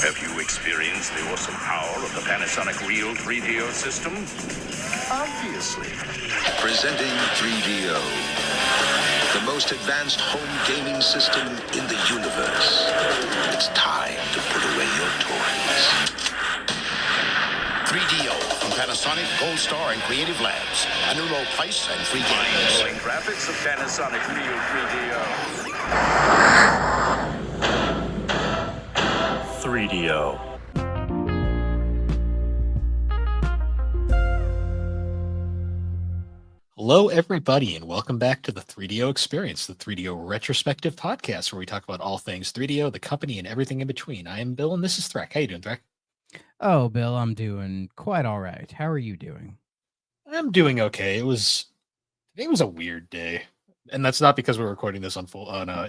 Have you experienced the awesome power of the Panasonic Real 3DO system? Obviously. Presenting 3DO, the most advanced home gaming system in the universe. It's time to put away your toys. 3DO from Panasonic, Gold Star, and Creative Labs. A new low price and free games. Mind-blowing graphics of Panasonic Real 3DO. 3DO. Hello, everybody, and welcome back to the 3DO Experience, the 3DO retrospective podcast where we talk about all things 3DO, the company, and everything in between. I am Bill, and this is Threk. How you doing, Threk? Oh, Bill, I'm doing quite all right. How are you doing? I'm doing okay. Today was a weird day, and that's not because we're recording this on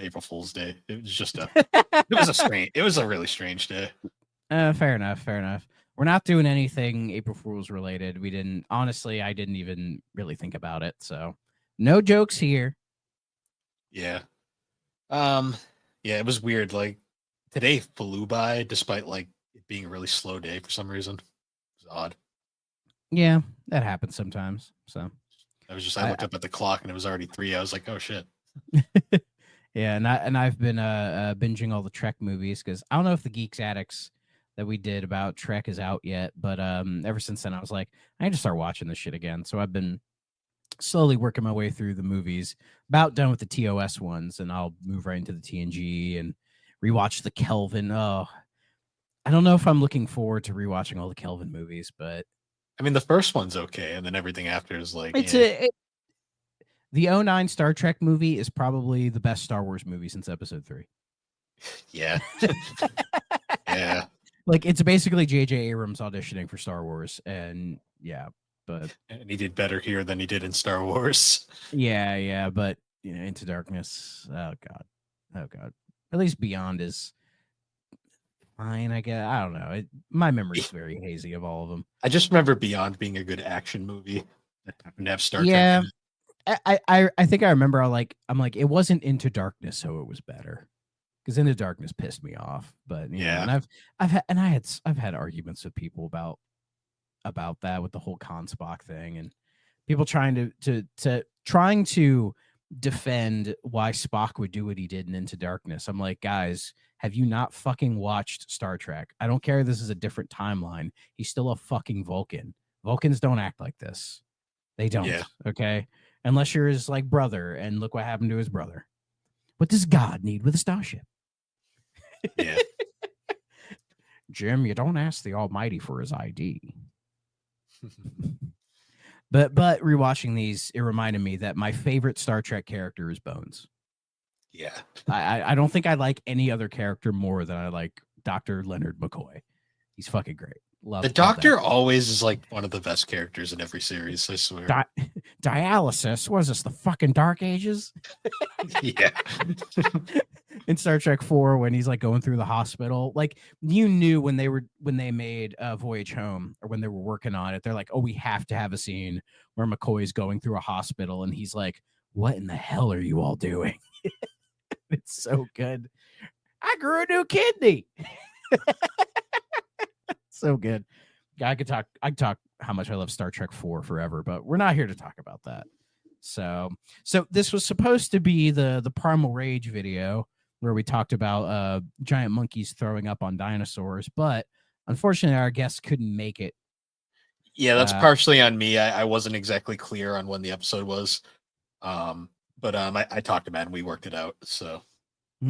April Fool's Day. It was just it was a really strange day. Fair enough. We're not doing anything April Fool's related. I didn't even really think about it. So no jokes here. Yeah. It was weird. Like today flew by despite like it being a really slow day for some reason. It was odd. Yeah, that happens sometimes. So I looked up at the clock and it was already 3. I was like, oh shit. Yeah, and I've been binging all the Trek movies because I don't know if the Geeks Addicts that we did about Trek is out yet, but ever since then I was like, I need to start watching this shit again. So I've been slowly working my way through the movies, about done with the TOS ones, and I'll move right into the TNG and rewatch the Kelvin. Oh, I don't know if I'm looking forward to rewatching all the Kelvin movies, but I mean the first one's okay, and then everything after is like the 09 Star Trek movie is probably the best Star Wars movie since Episode 3. Yeah. Yeah. Like, it's basically J.J. Abrams auditioning for Star Wars, and yeah, but... And he did better here than he did in Star Wars. Yeah, but, Into Darkness, oh, God. At least Beyond is fine, I guess. I don't know. My memory is very hazy of all of them. I just remember Beyond being a good action movie that happened to have Star Trek. Yeah, I think I remember, I'm like, it wasn't Into Darkness, so it was better. Because Into Darkness pissed me off, but and I've had arguments with people about that with the whole Khan Spock thing, and people trying to defend why Spock would do what he did in Into Darkness. I'm like, guys, have you not fucking watched Star Trek? I don't care. This is a different timeline. He's still a fucking Vulcan. Vulcans don't act like this. They don't. Yeah. Okay, unless you're his like brother, and look what happened to his brother. What does God need with a starship? Yeah. Jim, you don't ask the Almighty for his ID. But rewatching these, it reminded me that my favorite Star Trek character is Bones. Yeah. I don't think I like any other character more than I like Dr. Leonard McCoy. He's fucking great. The Doctor always is like one of the best characters in every series, I swear. Dialysis? What is this, the fucking Dark Ages? Yeah. In Star Trek 4, when he's like going through the hospital, like you knew when they made Voyage Home, or when they were working on it, they're like, oh, we have to have a scene where McCoy's going through a hospital and he's like, what in the hell are you all doing? It's so good. I grew a new kidney. So good. I could talk how much I love Star Trek 4 forever, but we're not here to talk about that. So this was supposed to be the Primal Rage video where we talked about giant monkeys throwing up on dinosaurs, but unfortunately our guest couldn't make it. Yeah, that's partially on me. I wasn't exactly clear on when the episode was. But I talked to Matt and we worked it out. So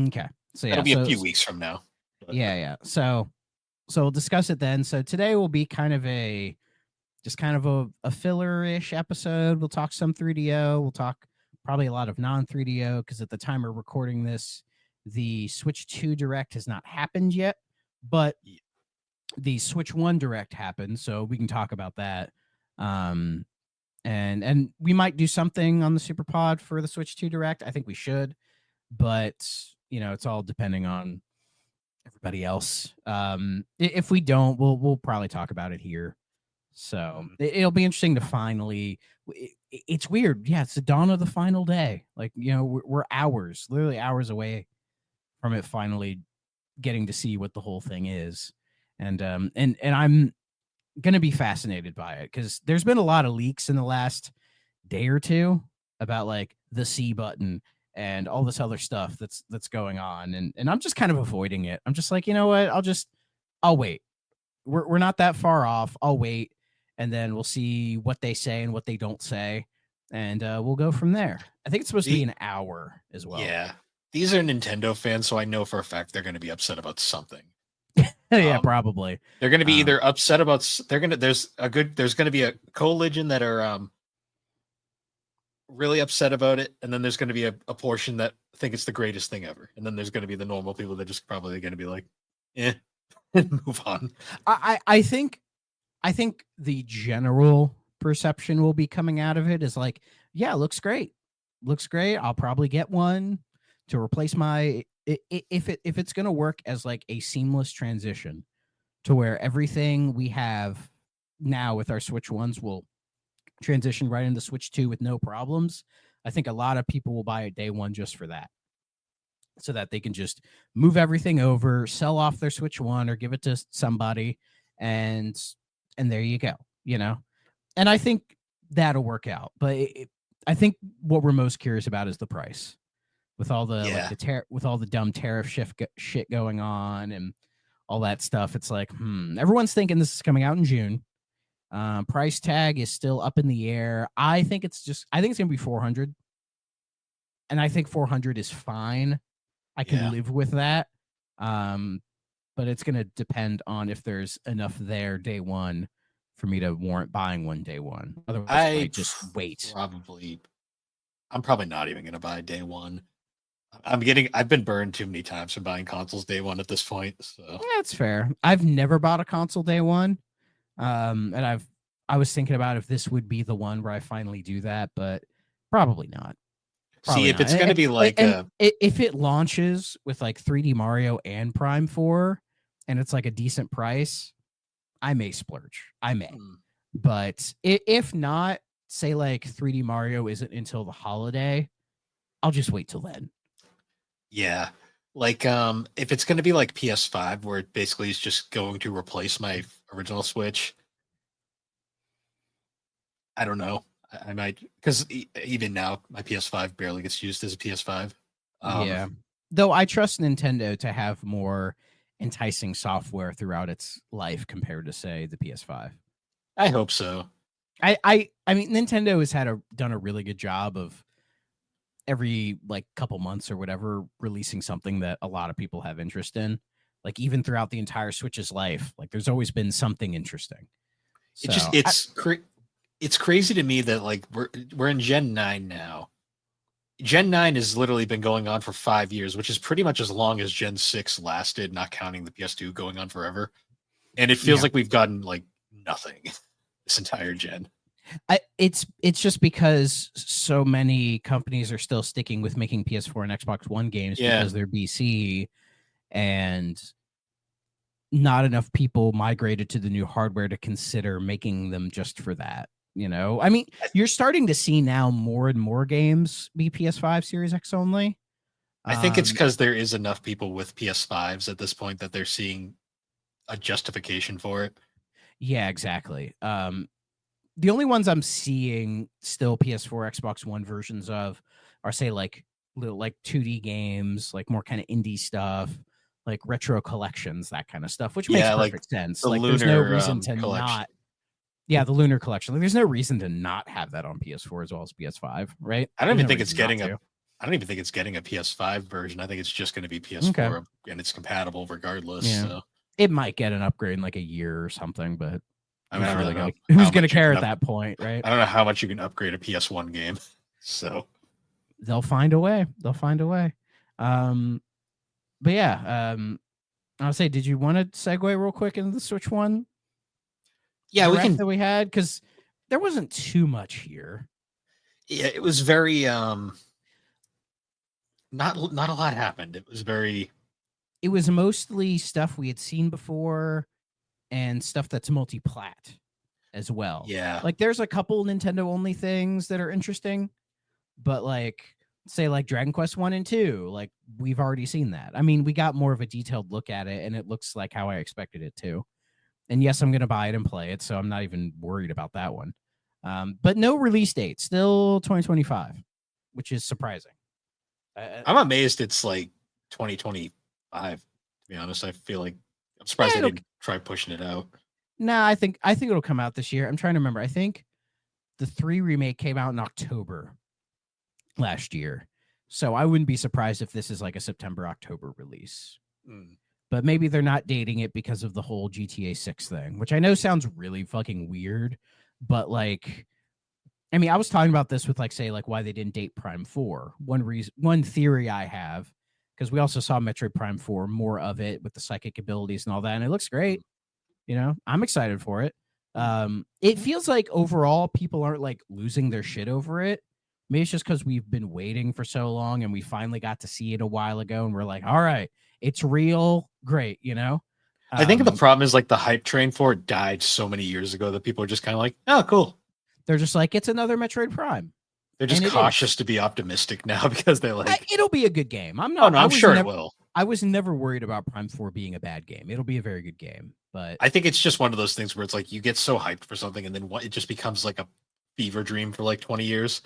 okay. So yeah, it'll be a few weeks from now. But, yeah. So we'll discuss it then. So today will be kind of a filler-ish episode. We'll talk some 3DO. We'll talk probably a lot of non-3DO because at the time we're recording this, the Switch 2 Direct has not happened yet, but the Switch 1 Direct happened, so we can talk about that. And we might do something on the Super Pod for the Switch 2 Direct. I think we should, but it's all depending on everybody else. If we don't, we'll probably talk about it here. So it'll be interesting to finally. It's weird, yeah. It's the dawn of the final day. Like we're literally hours away from it finally getting to see what the whole thing is. And I'm gonna be fascinated by it because there's been a lot of leaks in the last day or two about like the C button and all this other stuff that's going on, and I'm just kind of avoiding it. I'm just like, you know what? I'll wait. We're not that far off. I'll wait, and then we'll see what they say and what they don't say, and we'll go from there. I think it's supposed to be an hour as well. Yeah, these are Nintendo fans, so I know for a fact they're going to be upset about something. Yeah, probably. They're going to be either upset about there's going to be a co-legion that are really upset about it, and then there's going to be a portion that think it's the greatest thing ever, and then there's going to be the normal people that just probably going to be like, and move on. I think the general perception will be coming out of it is like, yeah, looks great. I'll probably get one to replace my if it's going to work as like a seamless transition to where everything we have now with our Switch ones will transition right into Switch 2 with no problems. I think a lot of people will buy it day one just for that, so that they can just move everything over, sell off their Switch 1 or give it to somebody, and there you go, you know? And I think that'll work out. But I think what we're most curious about is the price. With all the with all the dumb tariff shit going on and all that stuff, it's like, everyone's thinking this is coming out in June. Price tag is still up in the air. I think it's gonna be 400, and I think 400 is fine. I can live with that. But it's gonna depend on if there's enough there day one for me to warrant buying one day one. Otherwise, I just wait. I'm probably not even gonna buy day one. I've been burned too many times from buying consoles day one at this point. So yeah, that's fair. I've never bought a console day one. And I was thinking about if this would be the one where I finally do that, but probably not. See, if it's going to be like if it launches with like 3D Mario and Prime 4 and it's like a decent price, I may splurge. I may. But if not, say like 3D Mario isn't until the holiday, I'll just wait till then. Yeah. Like if it's going to be like PS5 where it basically is just going to replace my original Switch, I don't know. I might, because even now my PS5 barely gets used as a PS5. Yeah. Though I trust Nintendo to have more enticing software throughout its life compared to, say, the PS5. I hope so. I mean, Nintendo has done a really good job of every like couple months or whatever releasing something that a lot of people have interest in. Like even throughout the entire Switch's life, like there's always been something interesting. So, it's crazy to me that like we're in Gen 9 now. Gen 9 has literally been going on for 5 years, which is pretty much as long as Gen 6 lasted, not counting the PS2 going on forever. And it feels like we've gotten like nothing this entire gen. It's just because so many companies are still sticking with making PS4 and Xbox One games because they're BC, and not enough people migrated to the new hardware to consider making them just for that. You know, I mean, you're starting to see now more and more games be PS5 Series X only. I think it's because there is enough people with PS5s at this point that they're seeing a justification for it. Yeah, exactly. The only ones I'm seeing still PS4, Xbox One versions of are, say, like little like 2D games, like more kind of indie stuff, like retro collections, that kind of stuff, which makes perfect sense. Like there's no reason to not. Yeah, the Lunar Collection. Like, there's no reason to not have that on PS4 as well as PS5, right? I don't even think it's getting a PS5 version. I think it's just going to be PS4 and it's compatible regardless. Yeah. So. It might get an upgrade in like a year or something, but I mean, who's going to care at that point, right? I don't know how much you can upgrade a PS1 game. So they'll find a way. But yeah, I'll say, did you want to segue real quick into the Switch One? Yeah, that we had, because there wasn't too much here. Yeah, it was very not a lot happened. It was mostly stuff we had seen before and stuff that's multi-plat as well. Yeah. Like there's a couple Nintendo only things that are interesting, but like say like Dragon Quest 1 and 2, like we've already seen that. I mean, we got more of a detailed look at it and it looks like how I expected it to. And yes, I'm going to buy it and play it, so I'm not even worried about that one. But no release date, still 2025, which is surprising. I'm amazed it's like 2025. To be honest, I feel like I'm surprised they didn't try pushing it out. Nah, I think it'll come out this year. I'm trying to remember. I think the 3 remake came out in October last year, so I wouldn't be surprised if this is like a September, October release. But maybe they're not dating it because of the whole GTA 6 thing, which I know sounds really fucking weird, but like, I mean, I was talking about this with like, say, like why they didn't date Prime 4. One theory I have, because we also saw Metroid Prime 4, more of it with the psychic abilities and all that, and it looks great. You know, I'm excited for it. It feels like overall people aren't like losing their shit over it. Maybe it's just because we've been waiting for so long and we finally got to see it a while ago and we're like, all right, it's real, great, you know? I think the problem is like the hype train for it died so many years ago that people are just kind of like, oh, cool. They're just like, it's another Metroid Prime. They're just cautious to be optimistic now because they're like, it'll be a good game. I'm sure it will. I was never worried about Prime 4 being a bad game. It'll be a very good game, but I think it's just one of those things where it's like you get so hyped for something and then it just becomes like a fever dream for like 20 years.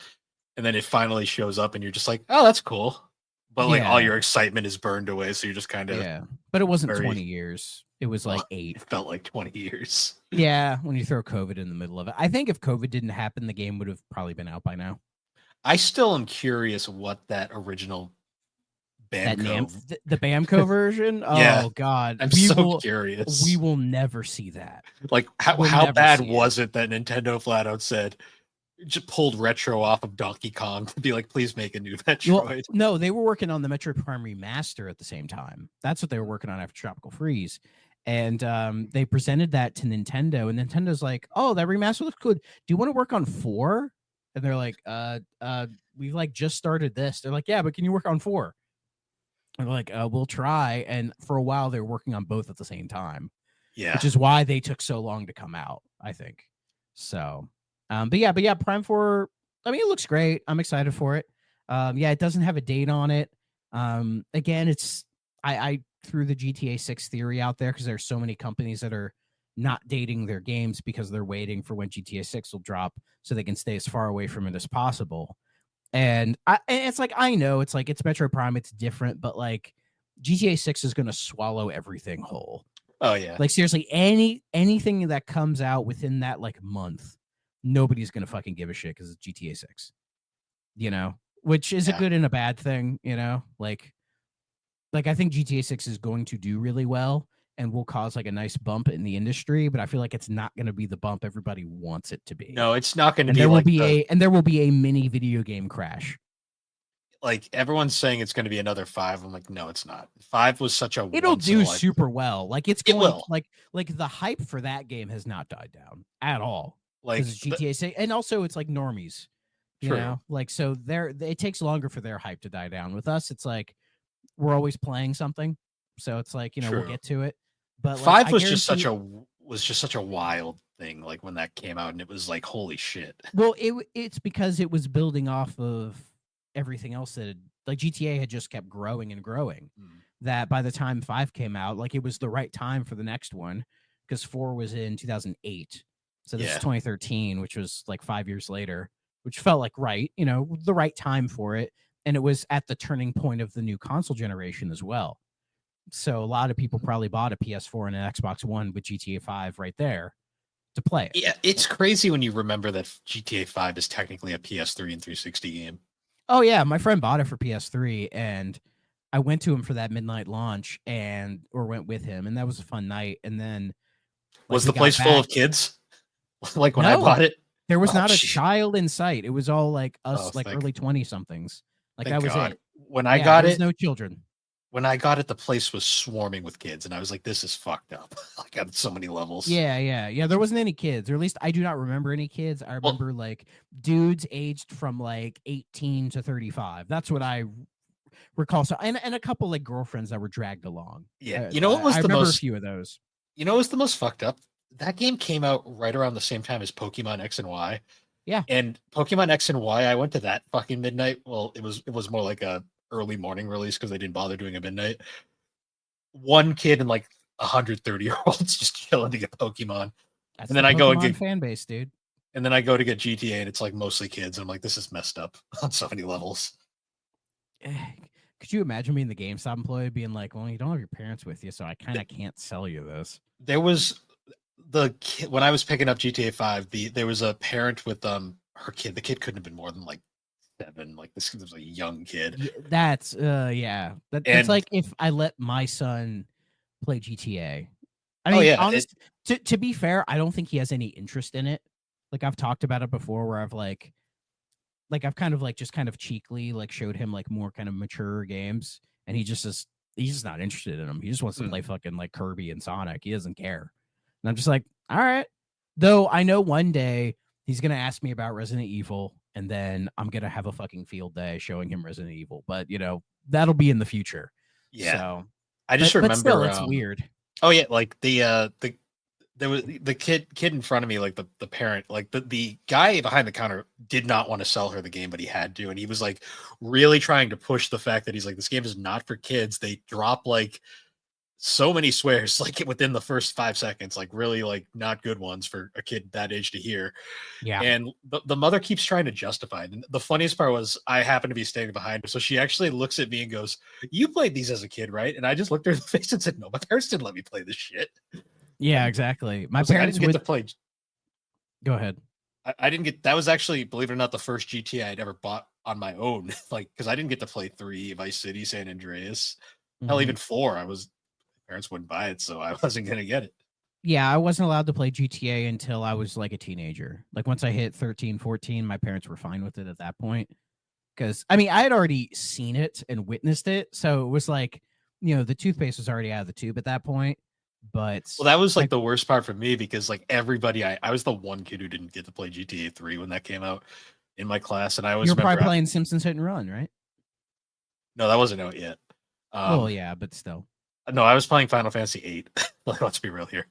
And then it finally shows up and you're just like, oh, that's cool. But like all your excitement is burned away. So you're just kind of. Yeah. But it wasn't 20 years. It was like 8. It felt like 20 years. Yeah. When you throw COVID in the middle of it. I think if COVID didn't happen, the game would have probably been out by now. I still am curious what that original Bamco. The Bamco version? Yeah. Oh, God. I'm so curious. We will never see that. Like, how bad was it that Nintendo flat out said, just pulled retro off of Donkey Kong to be like, please make a new Metroid? Well, no, they were working on the Metroid Prime Remaster at the same time. That's what they were working on after Tropical Freeze. And they presented that to Nintendo, and Nintendo's like, oh, that remaster looks good. Do you want to work on 4? And they're like, we've like just started this. They're like, yeah, but can you work on 4? And they're like, we'll try. And for a while, they were working on both at the same time. Yeah. Which is why they took so long to come out, I think. So, but yeah, Prime 4, I mean, it looks great. I'm excited for it. Yeah, it doesn't have a date on it. Again, it's, I threw the GTA 6 theory out there because there's so many companies that are not dating their games because they're waiting for when GTA 6 will drop so they can stay as far away from it as possible. And it's like, I know it's like, it's Metroid Prime, it's different, but like GTA 6 is going to swallow everything whole. Oh yeah. Like seriously, anything that comes out within that like month, nobody's going to fucking give a shit because it's GTA 6, you know, which is a good and a bad thing, you know, like I think GTA 6 is going to do really well and will cause like a nice bump in the industry, but I feel like it's not going to be the bump everybody wants it to be. No, it's not going to be. There will be a mini video game crash. Like everyone's saying it's going to be another 5. I'm like, no, it's not. 5 was such a. It'll do super well. Like it will. Like the hype for that game has not died down at all. Like it's GTA 6, and also it's like normies. You know, like so it takes longer for their hype to die down. With us, it's like we're always playing something, so it's like, you know, we'll get to it. But 5 was just such a wild thing. Like when that came out, and it was like, holy shit. Well, it's because it was building off of everything else that like GTA had just kept growing and growing. That by the time 5 came out, like it was the right time for the next one because 4 was in 2008. So this is 2013, which was like 5 years later, which felt like right, you know, the right time for it. And it was at the turning point of the new console generation as well. So a lot of people probably bought a PS4 and an Xbox One with GTA 5 right there to play it. Yeah, it's crazy when you remember that GTA 5 is technically a PS3 and 360 game. Oh, yeah. My friend bought it for PS3, and I went to him for that midnight launch or went with him, and that was a fun night. And then... Like, was the place full of kids? Like when I bought it? There was not a child in sight. It was all like us, like early 20-somethings. Like that was it. When I got it, no children. When I got it, the place was swarming with kids, and I was like, "This is fucked up." Like on so many levels. Yeah. There wasn't any kids, or at least I do not remember any kids. I remember like dudes aged from like 18 to 35. That's what I recall. So and a couple like girlfriends that were dragged along. Yeah, you know what was I the remember most? A few of those. You know what was the most fucked up? That game came out right around the same time as Pokemon X and Y. Yeah. And Pokemon X and Y, I went to that fucking midnight. Well, it was more like a early morning release because they didn't bother doing a midnight. One kid and like 130-year-olds just chilling to get Pokemon. That's And then the I go and Pokemon get fan base, dude. and then I go to get GTA and it's like mostly kids. And I'm like, this is messed up on so many levels. Could you imagine being the GameStop employee being like, well, you don't have your parents with you, so I kind of can't sell you this. There was the kid, when I was picking up GTA 5, there was a parent with her kid. The kid couldn't have been more than like 7. Like this was a young kid. That's yeah. That's like if I let my son play GTA. I mean, to be fair, I don't think he has any interest in it. Like I've talked about it before where I've I've kind of just kind of cheekily like showed him like more kind of mature games, and he's just not interested in them. He just wants to play fucking like Kirby and Sonic. He doesn't care. And I'm just like, all right. Though I know one day he's gonna ask me about Resident Evil, and then I'm gonna have a fucking field day showing him Resident Evil. But that'll be in the future. Yeah. So I just remember but still, it's weird. Oh yeah, like there was the kid in front of me, like the parent, like the guy behind the counter did not want to sell her the game, but he had to, and he was like really trying to push the fact that he's like, this game is not for kids. They drop like so many swears like within the first 5 seconds, like really like not good ones for a kid that age to hear. Yeah. And the mother keeps trying to justify it. And the funniest part was I happened to be standing behind her. So she actually looks at me and goes, you played these as a kid, right? And I just looked her in the face and said, no, my parents didn't let me play this shit. Yeah, exactly. My parents like, I didn't get to play. Go ahead. I didn't get, that was actually, believe it or not, the first GTA I'd ever bought on my own. Like, because I didn't get to play 3, Vice City, San Andreas. Hell, even 4. Parents wouldn't buy it, so I wasn't gonna get it. Yeah, I wasn't allowed to play GTA until I was like a teenager. Like once I hit 13, 14, my parents were fine with it at that point. Because I mean, I had already seen it and witnessed it, so it was like, the toothpaste was already out of the tube at that point. But well, that was like the worst part for me because like everybody, I was the one kid who didn't get to play GTA 3 when that came out in my class, and I was probably playing Simpsons Hit and Run, right? No, that wasn't out yet. Well, yeah, but still. No, I was playing Final Fantasy 8. Like, let's be real here.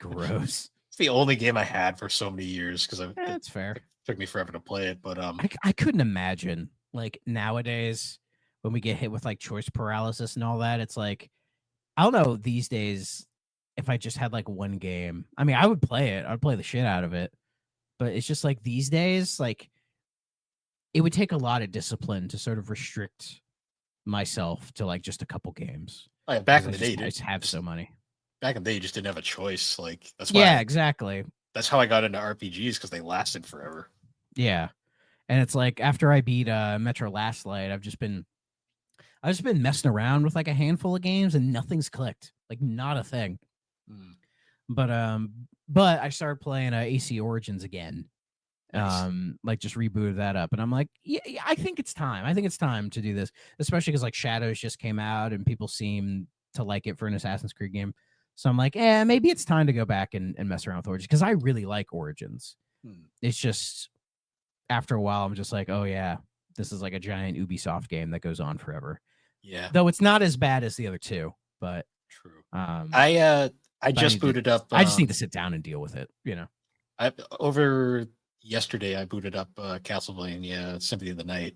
Gross. It's the only game I had for so many years because that's fair. It took me forever to play it, but I couldn't imagine like nowadays when we get hit with like choice paralysis and all that. It's like, I don't know these days if I just had like one game. I mean, I would play it. I'd play the shit out of it. But it's just like these days, like it would take a lot of discipline to sort of restrict myself to like just a couple games. Oh, yeah, back in the day, I just have so many. Back in the day, you just didn't have a choice. Like that's why. Yeah, exactly. That's how I got into RPGs because they lasted forever. Yeah, and it's like after I beat Metro Last Light, I've just been messing around with like a handful of games and nothing's clicked. Like not a thing. But I started playing AC Origins again. Nice. Like just rebooted that up, and I'm like, yeah, I think it's time. I think it's time to do this, especially because like Shadows just came out and people seem to like it for an Assassin's Creed game. So I'm like, maybe it's time to go back and mess around with Origins because I really like Origins. It's just after a while, I'm just like, oh yeah, this is like a giant Ubisoft game that goes on forever. Yeah, though it's not as bad as the other two, but true. I just booted up. I just need to sit down and deal with it. Over yesterday I booted up Castlevania Symphony of the Night,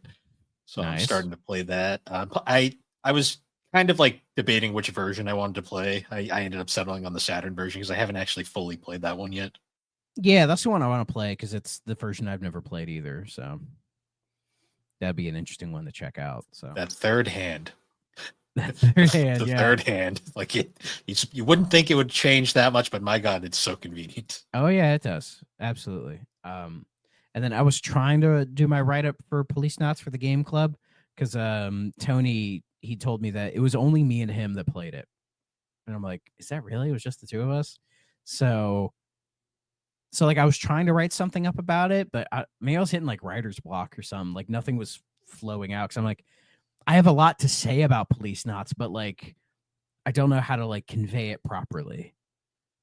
so nice. I'm starting to play that. I was kind of like debating which version I wanted to play. I ended up settling on the Saturn version because I haven't actually fully played that one yet. Yeah, that's the one I want to play because it's the version I've never played either, so that'd be an interesting one to check out. So that third hand. Third hand, like you wouldn't think it would change that much, but my god, it's so convenient. Oh yeah, it does, absolutely. And then I was trying to do my write-up for Police Knots for the game club because Tony, he told me that it was only me and him that played it, and I'm like, is that really? It was just the two of us. So like I was trying to write something up about it, but maybe I was hitting like writer's block or something. Like nothing was flowing out because I'm like, I have a lot to say about Police Knots, but like, I don't know how to like convey it properly.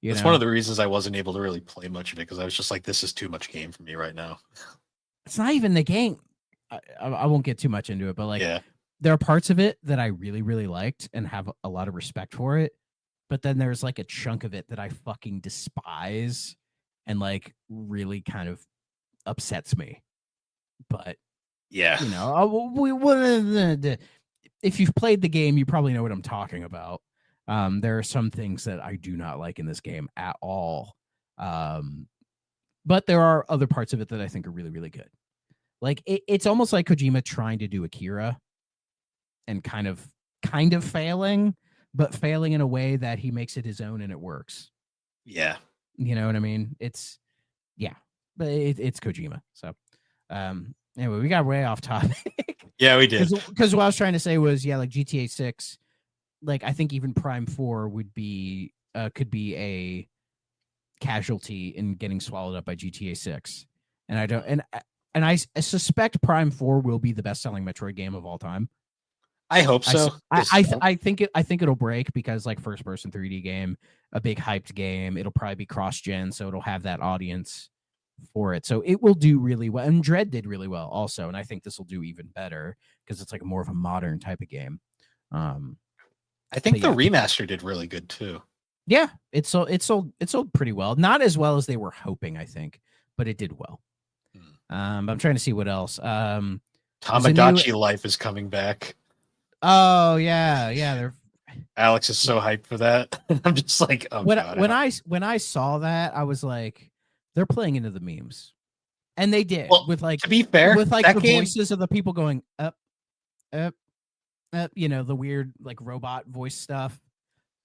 That's one of the reasons I wasn't able to really play much of it because I was just like, this is too much game for me right now. It's not even the game. I won't get too much into it, but like, there are parts of it that I really, really liked and have a lot of respect for it. But then there's like a chunk of it that I fucking despise and like really kind of upsets me. But Yeah. you know, if you've played the game, you probably know what I'm talking about. There are some things that I do not like in this game at all. But there are other parts of it that I think are really, really good. Like it's almost like Kojima trying to do Akira and kind of failing, but failing in a way that he makes it his own and it works. Yeah. You know what I mean? It's but it's Kojima. So anyway, we got way off topic. Yeah, we did. Because what I was trying to say was, like GTA 6, like I think even Prime 4 would be could be a casualty in getting swallowed up by GTA 6. And I don't and I suspect Prime 4 will be the best-selling Metroid game of all time. I hope so. I think it'll break because like first-person 3D game, a big hyped game, it'll probably be cross-gen, so it'll have that audience for it. So it will do really well. And Dread did really well also, and I think this will do even better because it's like more of a modern type of game. I think the remaster did really good too. Yeah, it sold pretty well. Not as well as they were hoping, I think, but it did well. I'm trying to see what else. Tamagotchi Life is coming back. Oh yeah. Alex is so hyped for that. I'm just like, oh when God. When I saw that, I was like, they're playing into the memes, and they did with like, to be fair, with like the voices of the people going up, you know, the weird like robot voice stuff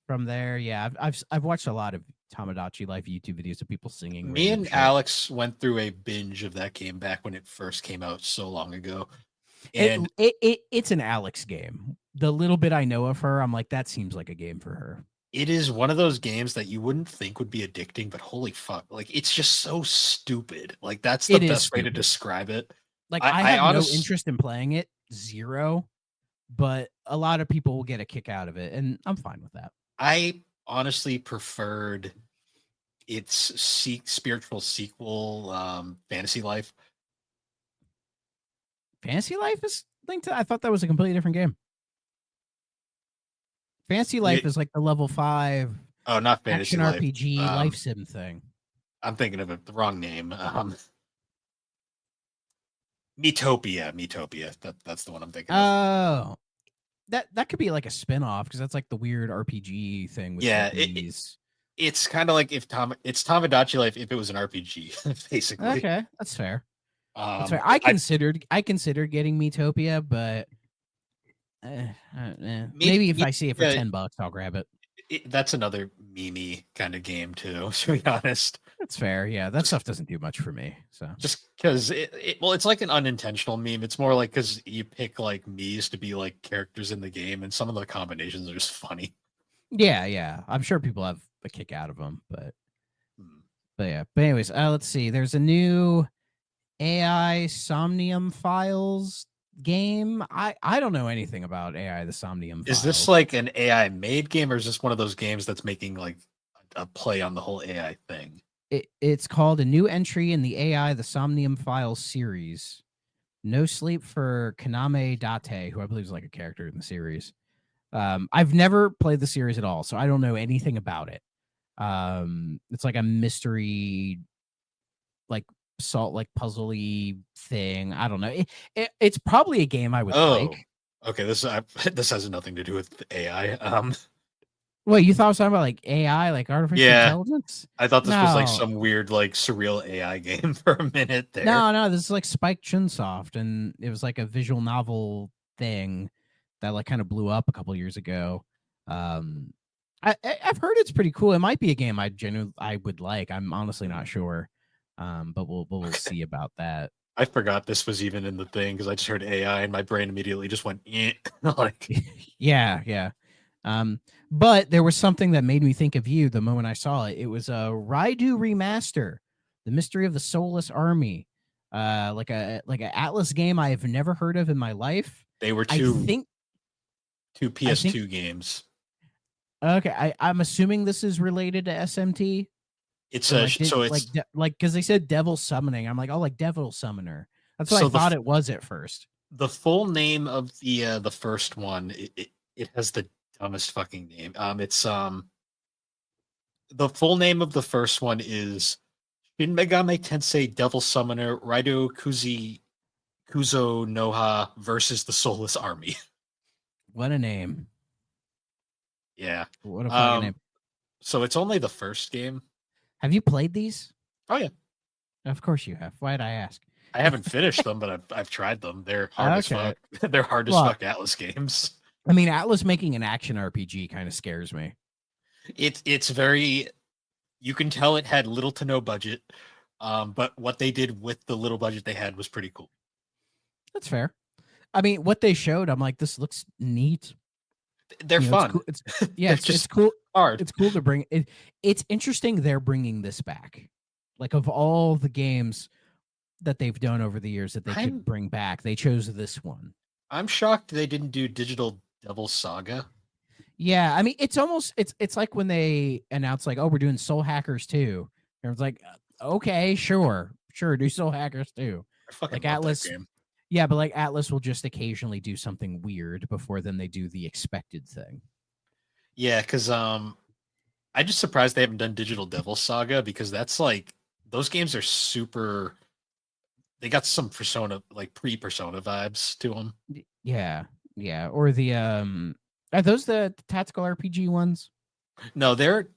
from there. Yeah, I've watched a lot of Tamagotchi Life YouTube videos of people singing. Me and Alex went through a binge of that game back when it first came out so long ago. And it's an Alex game. The little bit I know of her, I'm like, that seems like a game for her. It is one of those games that you wouldn't think would be addicting, but holy fuck, like it's just so stupid. Like that's the best way to describe it. Like I have no interest in playing it, zero, but a lot of people will get a kick out of it, and I'm fine with that. I honestly preferred its spiritual sequel, Fantasy Life. Fantasy Life is linked to. I thought that was a completely different game. Fantasy Life is like the level 5. Oh, not Fantasy action Life. RPG life sim thing. I'm thinking of the wrong name. Metopia. That's the one I'm thinking of. Oh, that could be like a spin-off because that's like the weird RPG thing. With it's kind of like it's Tamagotchi Life if it was an RPG, basically. Okay, that's fair. That's fair. I considered getting Metopia, but maybe if I see it for $10, I'll grab it. That's another meme kind of game too, to be honest. That's fair. Yeah, that stuff doesn't do much for me. So just because it's like an unintentional meme. It's more like because you pick like Mii's to be like characters in the game, and some of the combinations are just funny. Yeah. I'm sure people have a kick out of them, but yeah. But anyways, let's see. There's a new AI Somnium Files game. I don't know anything about AI the Somnium Files. Is this like an AI made game, or is this one of those games that's making like a play on the whole AI thing? It's called a new entry in the AI the Somnium Files series. No sleep for Kaname Date, who I believe is like a character in the series. I've never played the series at all, so I don't know anything about it. It's like a mystery, like puzzly thing. I don't know. It's probably a game I would like. Okay, this has nothing to do with AI. Wait, you thought I was talking about like AI, like artificial intelligence? I thought this was like some weird like surreal AI game for a minute there. No, this is like Spike Chunsoft, and it was like a visual novel thing that like kind of blew up a couple years ago. I've heard it's pretty cool. It might be a game I would like. I'm honestly not sure. But we'll see about that. I forgot this was even in the thing because I just heard AI and my brain immediately just went like yeah. But there was something that made me think of you the moment I saw it. It was a Raidu remaster, The Mystery of the Soulless Army, like an Atlas game I have never heard of in my life. They were two PS2 games. Okay, I'm assuming this is related to SMT. It's because they said devil summoning. I'm like, oh, like devil summoner. That's what I thought it was at first. The full name of the first one, it has the dumbest fucking name. It's the full name of the first one is Shin Megami Tensei Devil Summoner Raido Kuzo Noha versus the Soulless Army. What a name. Yeah. What a fucking name. So it's only the first game. Have you played these? Oh yeah. Of course you have. Why'd I ask? I haven't finished them, but I've tried them. They're hard as fuck. They're hard as fuck Atlas games. I mean, Atlas making an action RPG kind of scares me. It's very, you can tell it had little to no budget, but what they did with the little budget they had was pretty cool. That's fair. I mean, what they showed, I'm like, this looks neat. They're fun. It's cool. It's cool. Hard. It's cool to bring it. It's interesting they're bringing this back. Like, of all the games that they've done over the years that they could bring back, they chose this one. I'm shocked they didn't do Digital Devil Saga. Yeah, I mean, it's almost it's like when they announced like, oh, we're doing Soul Hackers too. Everyone's like, okay, sure, do Soul Hackers too. Like Atlas. Yeah, but like Atlas will just occasionally do something weird before then they do the expected thing. Yeah, because I'm just surprised they haven't done Digital Devil Saga, because that's like, those games are super. They got some Persona, like pre-Persona vibes to them. Yeah. Or the are those the tactical RPG ones? No, they're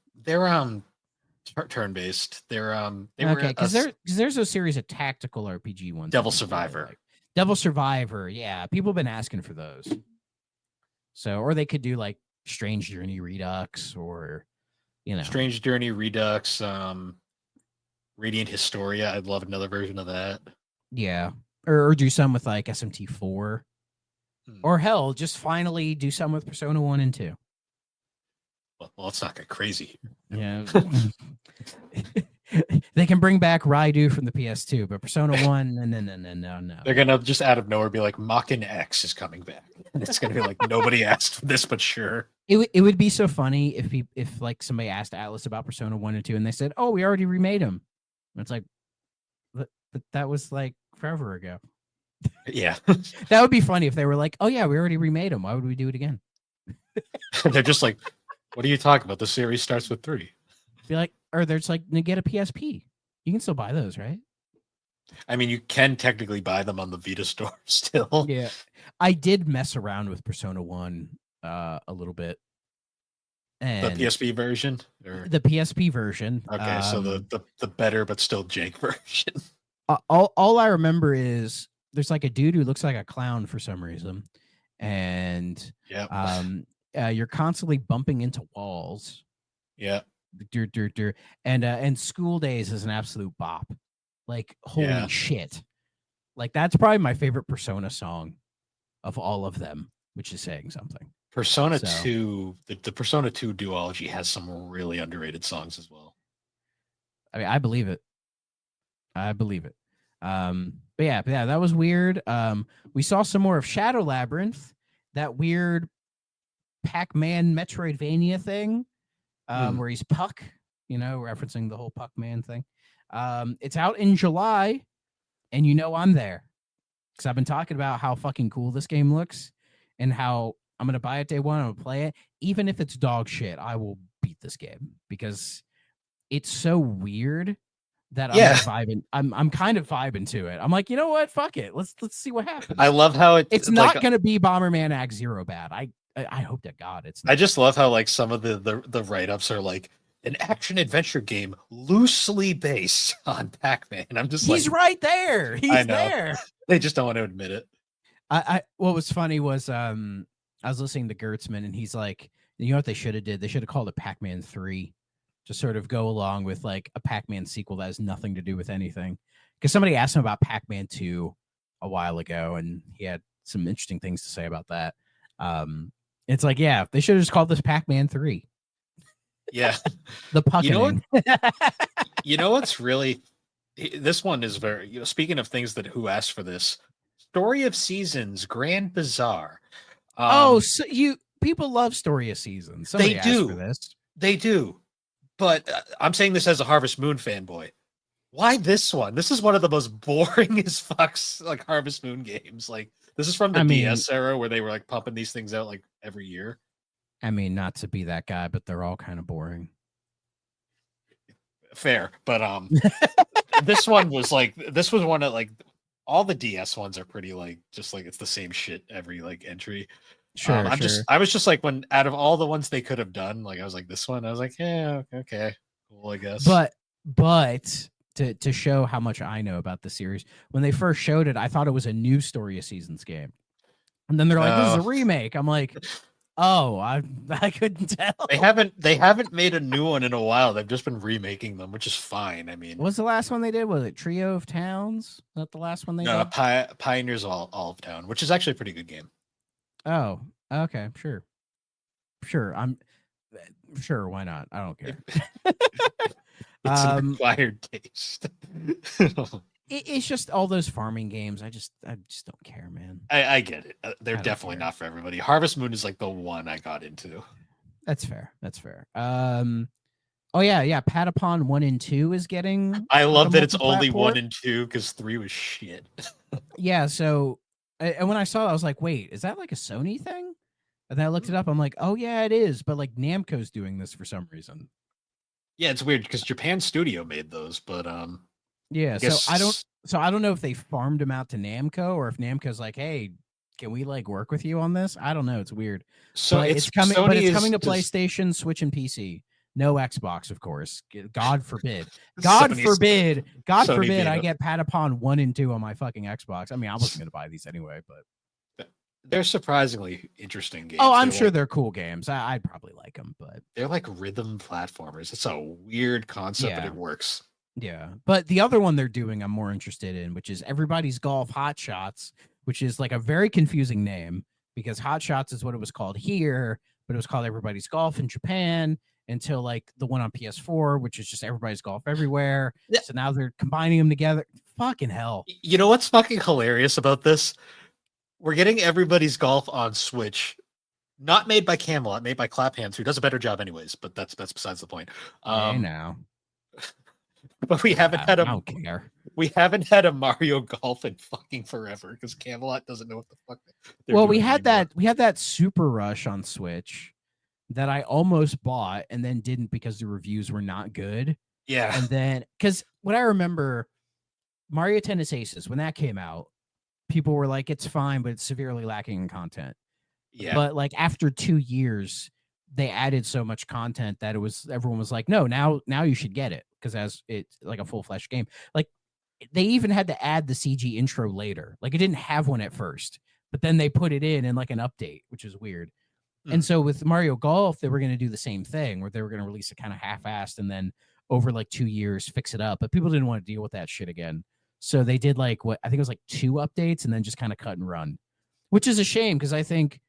turn-based. They're okay, because there's a series of tactical RPG ones. Devil Survivor. Like. Devil Survivor, yeah. People have been asking for those. So, or they could do like Strange Journey Redux, or Strange Journey Redux, Radiant Historia. I'd love another version of that. Yeah. Or do some with like SMT4. Or hell, just finally do some with Persona 1 and 2. Well, let's not get crazy. Yeah. They can bring back Raidu from the PS2, but Persona 1, no. They're going to just out of nowhere be like, Machina X is coming back. And it's going to be like, nobody asked for this, but sure. It would be so funny if like somebody asked Atlas about Persona 1 and 2 and they said, oh, we already remade them. And it's like, but that was like forever ago. Yeah. That would be funny if they were like, oh yeah, we already remade them. Why would we do it again? They're just like, what are you talking about? The series starts with 3. Be like, or there's like, get a PSP. You can still buy those, right? I mean, you can technically buy them on the Vita store still. Yeah. I did mess around with Persona 1 a little bit. And the PSP version? Or? The PSP version. Okay, so the better but still jank version. All I remember is there's like a dude who looks like a clown for some reason. And you're constantly bumping into walls. Yeah. And School Days is an absolute bop. Like, holy shit. Like, that's probably my favorite Persona song of all of them, which is saying something. Persona 2, the Persona 2 duology has some really underrated songs as well. I mean, I believe it. But yeah, that was weird. We saw some more of Shadow Labyrinth, that weird Pac-Man Metroidvania thing, where he's Puck, referencing the whole Puck-Man thing. It's out in July, and I'm there because I've been talking about how fucking cool this game looks and how I'm going to buy it day one. I'm going to play it. Even if it's dog shit, I will beat this game because it's so weird that I'm kind of vibing to it. I'm like, you know what? Fuck it. Let's see what happens. I love how it's not going to be Bomberman Act Zero bad. I hope to God it's not. I just love how like some of the write-ups are like an action adventure game loosely based on Pac-Man. And I'm just he's right there. He's there. They just don't want to admit it. What was funny was I was listening to Gertzman and he's like, you know what they should have did? They should have called it Pac-Man 3 to sort of go along with like a Pac-Man sequel that has nothing to do with anything. Because somebody asked him about Pac-Man 2 a while ago and he had some interesting things to say about that. It's like, yeah, they should have just called this Pac-Man 3. Yeah. The pucking. You know what's really, this one is very, speaking of things that who asked for this, Story of Seasons Grand Bazaar. So people love Story of Seasons. Somebody asked for this. They do. But I'm saying this as a Harvest Moon fanboy. Why this one? This is one of the most boring as fucks like Harvest Moon games. Like this is from the DS era where they were like pumping these things out like every year. I mean, not to be that guy, but they're all kind of boring. fair, but this one was like this was one of like all the DS ones are pretty like just like it's the same shit every like entry. Sure, I was just like when out of all the ones they could have done, like I was like this one, I was like, yeah, okay, cool, I guess. But to show how much I know about the series, when they first showed it, I thought it was a new Story of Seasons game, and then they're like, "This is a remake." I'm like, "Oh, I couldn't tell." They haven't made a new one in a while. They've just been remaking them, which is fine. I mean, What's the last one they did? Was it Trio of Towns? Is that the last one they did? Pioneers of Town, which is actually a pretty good game. Oh, okay, sure. I'm sure. Why not? I don't care. It's an acquired taste. It's just all those farming games. I just don't care, man. I get it. They're definitely not for everybody. Harvest Moon is like the one I got into. That's fair. Oh yeah. Patapon 1 and 2 is getting. I love that it's only 1 and 2 because 3 was shit. Yeah. So, and when I saw it, I was like, wait, is that like a Sony thing? And then I looked it up. I'm like, oh yeah, it is. But like Namco's doing this for some reason. Yeah, it's weird because Japan Studio made those, but yeah. So I don't know if they farmed them out to Namco or if Namco's like, hey, can we like work with you on this? I don't know. It's weird. So but it's coming, but it's coming to PlayStation, Switch, and PC. No Xbox, of course. God forbid. God forbid I get Patapon 1 and 2 on my fucking Xbox. I mean, I wasn't going to buy these anyway, but they're surprisingly interesting games. Oh, I'm sure they're cool games. I'd probably like them, but they're like rhythm platformers. It's a weird concept, but it works. Yeah. But the other one they're doing, I'm more interested in, which is Everybody's Golf Hot Shots, which is like a very confusing name because Hot Shots is what it was called here, but it was called Everybody's Golf in Japan until like the one on PS4, which is just Everybody's Golf Everywhere. Yeah. So now they're combining them together. Fucking hell. You know what's fucking hilarious about this? We're getting Everybody's Golf on Switch, not made by Camelot, made by Clap Hands, who does a better job anyways, but that's besides the point. Now. But we haven't had I don't care. We haven't had a Mario Golf in fucking forever because Camelot doesn't know what the fuck. Well, we had that Super Rush on Switch that I almost bought and then didn't because the reviews were not good. Yeah. And then because what I remember, Mario Tennis Aces, when that came out, people were like, it's fine, but it's severely lacking in content. Yeah. But like after 2 years, they added so much content that everyone was like, no, now you should get it because as it's like a full-fledged game. Like they even had to add the CG intro later. Like it didn't have one at first, but then they put it in like an update, which is weird. And so with Mario Golf, they were going to do the same thing where they were going to release it kind of half-assed and then over like 2 years fix it up. But people didn't want to deal with that shit again. So they did like what I think it was like 2 updates and then just kind of cut and run, which is a shame because I think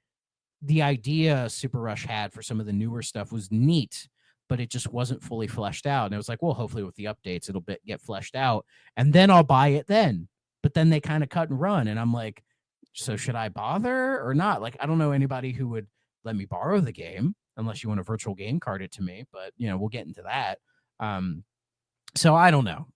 the idea Super Rush had for some of the newer stuff was neat, but it just wasn't fully fleshed out. And it was like, well, hopefully with the updates, it'll get fleshed out and then I'll buy it then. But then they kind of cut and run. And I'm like, so should I bother or not? Like, I don't know anybody who would let me borrow the game unless you want a virtual game card it to me, but you know, we'll get into that. So I don't know,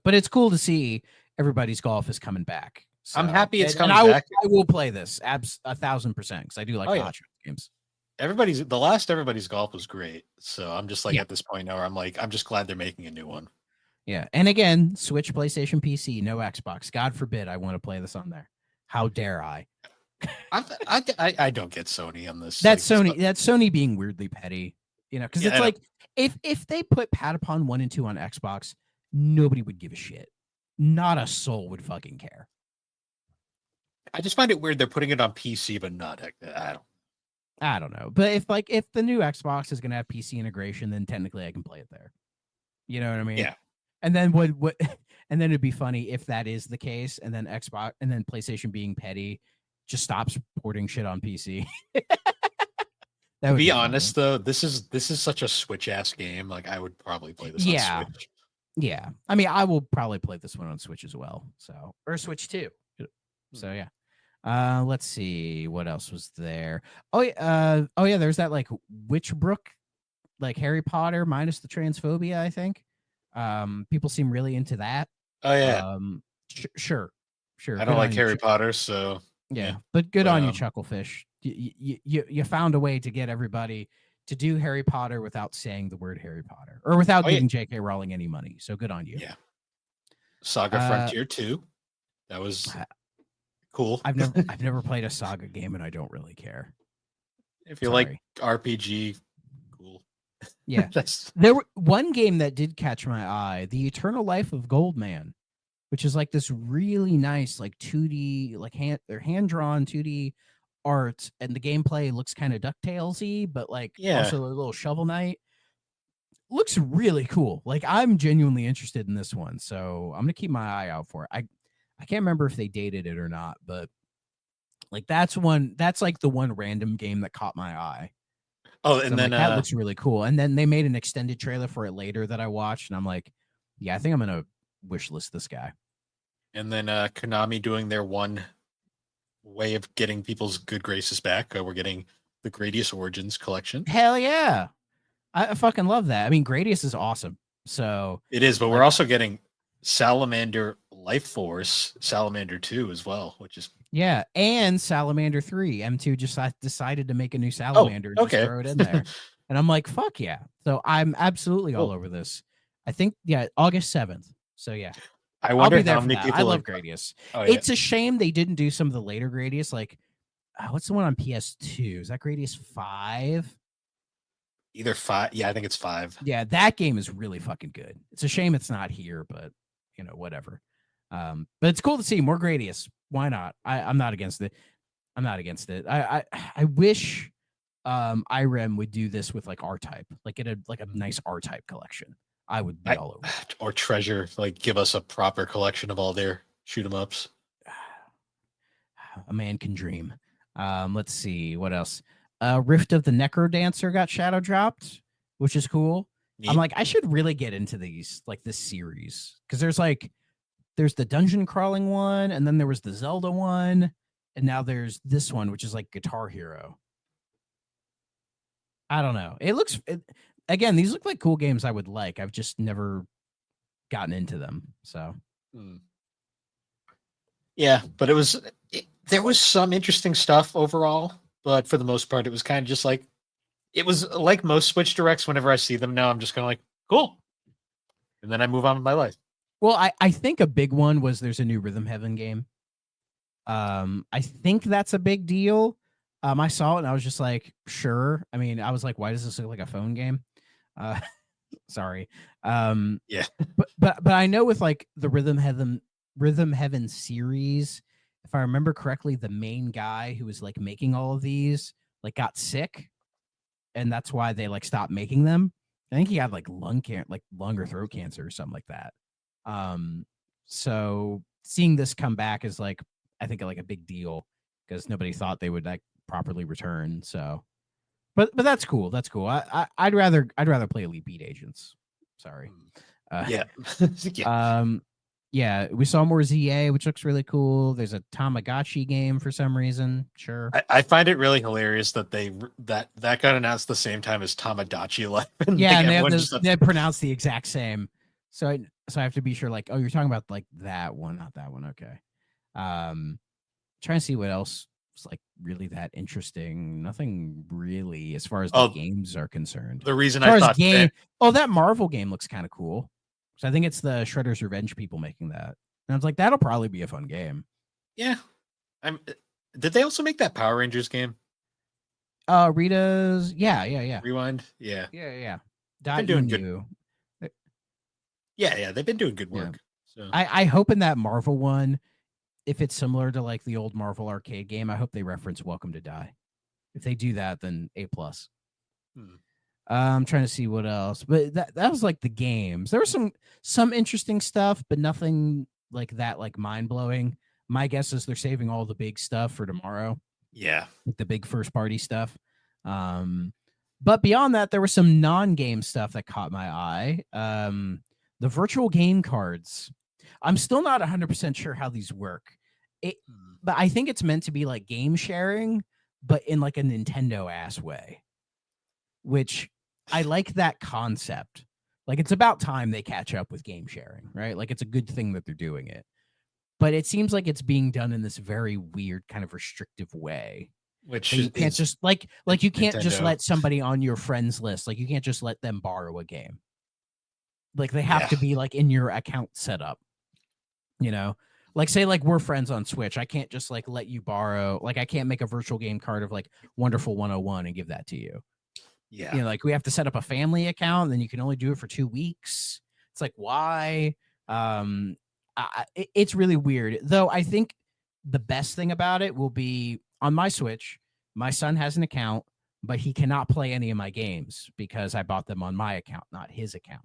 but it's cool to see Everybody's Golf is coming back. So, I'm happy it's coming back. I will play this 1,000% because I do like hot shot games. The last Everybody's Golf was great. So I'm just like at this point now where I'm like, I'm just glad they're making a new one. Yeah. And again, Switch, PlayStation, PC, no Xbox. God forbid I want to play this on there. How dare I? I don't get Sony on this. That's like, Sony. That's Sony being weirdly petty, you know, because it's like if they put Patapon 1 and 2 on Xbox, nobody would give a shit. Not a soul would fucking care. I just find it weird they're putting it on PC, but not. I don't know. But if the new Xbox is gonna have PC integration, then technically I can play it there. You know what I mean? Yeah. And then what? And then it'd be funny if that is the case, and then Xbox and then PlayStation being petty just stops porting shit on PC. To be honest, though, this is such a Switch ass game. Like I would probably play this on Switch. Yeah. I mean, I will probably play this one on Switch as well. So or Switch 2. So yeah. Let's see what else was there. Oh yeah, there's that like Witchbrook, like Harry Potter minus the transphobia, I think. People seem really into that. Oh yeah. Sure. I don't like Harry Potter, so yeah. But good on you, Chucklefish. You found a way to get everybody to do Harry Potter without saying the word Harry Potter or without Oh, yeah. giving J.K. Rowling any money. So good on you. Yeah. Saga Frontier 2. That was cool. I've never played a Saga game, and I don't really care. If you like RPG, cool. Yeah. There were one game that did catch my eye, The Eternal Life of Goldman, which is like this really nice, like 2D, like hand-drawn 2D art, and the gameplay looks kind of DuckTales-y, but like also a little Shovel Knight. Looks really cool. Like, I'm genuinely interested in this one, so I'm gonna keep my eye out for it. I can't remember if they dated it or not, but like that's like the one random game that caught my eye. Oh, and then like, that looks really cool. And then they made an extended trailer for it later that I watched, and I'm like, yeah, I think I'm gonna wish list this guy. And then Konami doing their one way of getting people's good graces back. We're getting the Gradius Origins collection. Hell yeah. I fucking love that. I mean, Gradius is awesome. So it is, but we're also getting Salamander Life Force, Salamander 2 as well, which is and Salamander 3. M2 just decided to make a new Salamander and just throw it in there. And I'm like, fuck yeah. So I'm absolutely all over this. I think August 7th. So yeah. I wonder I'll be there how for many that. people I love Gradius. It's a shame they didn't do some of the later Gradius. Like, what's the one on PS2? Is that Gradius 5? Either 5. Yeah, I think it's 5. Yeah, that game is really fucking good. It's a shame it's not here, but whatever. But it's cool to see more Gradius. Why not? I'm not against it. I wish IREM would do this with like R-Type, like a nice R-Type collection. I would be all over. Or Treasure, like give us a proper collection of all their shoot 'em ups. A man can dream. Let's see what else. Rift of the Necrodancer got shadow dropped, which is cool. Neat. I'm like, I should really get into these, like this series, because there's the dungeon crawling one, and then there was the Zelda one, and now there's this one, which is like Guitar Hero. I don't know. Again, these look like cool games I would like. I've just never gotten into them. So, yeah, but there was some interesting stuff overall, but for the most part, it was kind of just like, it was like most Switch Directs. Whenever I see them now, I'm just kind of like, cool. And then I move on with my life. Well, I think a big one was there's a new Rhythm Heaven game. I think that's a big deal. I saw it and I was just like, sure. I mean, I was like, why does this look like a phone game? Sorry. Yeah. But I know with like the Rhythm Heaven series, if I remember correctly, the main guy who was like making all of these like got sick, and that's why they like stopped making them. I think he had like lung or throat cancer or something like that. So seeing this come back is like, I think like a big deal because nobody thought they would like properly return. So, but that's cool. That's cool. I'd rather play Elite Beat Agents. Sorry. Yeah. Yeah, we saw more ZA, which looks really cool. There's a Tamagotchi game for some reason. Sure. I find it really hilarious that that got announced the same time as Tamagotchi Life. Yeah, and they pronounced the exact same. So I have to be sure, like, oh, you're talking about like that one, not that one. Okay. Trying to see what else was like really that interesting. Nothing really as far as the games are concerned. The reason I thought that Marvel game looks kind of cool. So I think it's the Shredder's Revenge people making that. And I was like, that'll probably be a fun game. Yeah. Did they also make that Power Rangers game? Rita's. Yeah. Rewind. Yeah. Yeah. They're doing good. Yeah. They've been doing good work. Yeah. So I hope in that Marvel one, if it's similar to like the old Marvel arcade game, I hope they reference Welcome to Die. If they do that, then A+. I'm trying to see what else, but that was like the games. There was some interesting stuff, but nothing like that, like mind blowing. My guess is they're saving all the big stuff for tomorrow. Yeah, like the big first party stuff. But beyond that, there was some non-game stuff that caught my eye. The virtual game cards. I'm still not 100% sure how these work. But I think it's meant to be like game sharing, but in like a Nintendo ass way, which I like that concept. Like, it's about time they catch up with game sharing, right? Like, it's a good thing that they're doing it. But it seems like it's being done in this very weird kind of restrictive way. which So you can't is just like you can't just Nintendo. let somebody on your friends list. Like you can't just let them borrow a game. Like they have Yeah. to be like in your account setup. You know, like say like we're friends on Switch. I can't just like let you borrow. Like I can't make a virtual game card of like Wonderful 101 and give that to you. Yeah. You know, like we have to set up a family account, and then you can only do it for 2 weeks. It's like why? It's really weird. Though I think the best thing about it will be on my Switch. My son has an account, but he cannot play any of my games because I bought them on my account, not his account.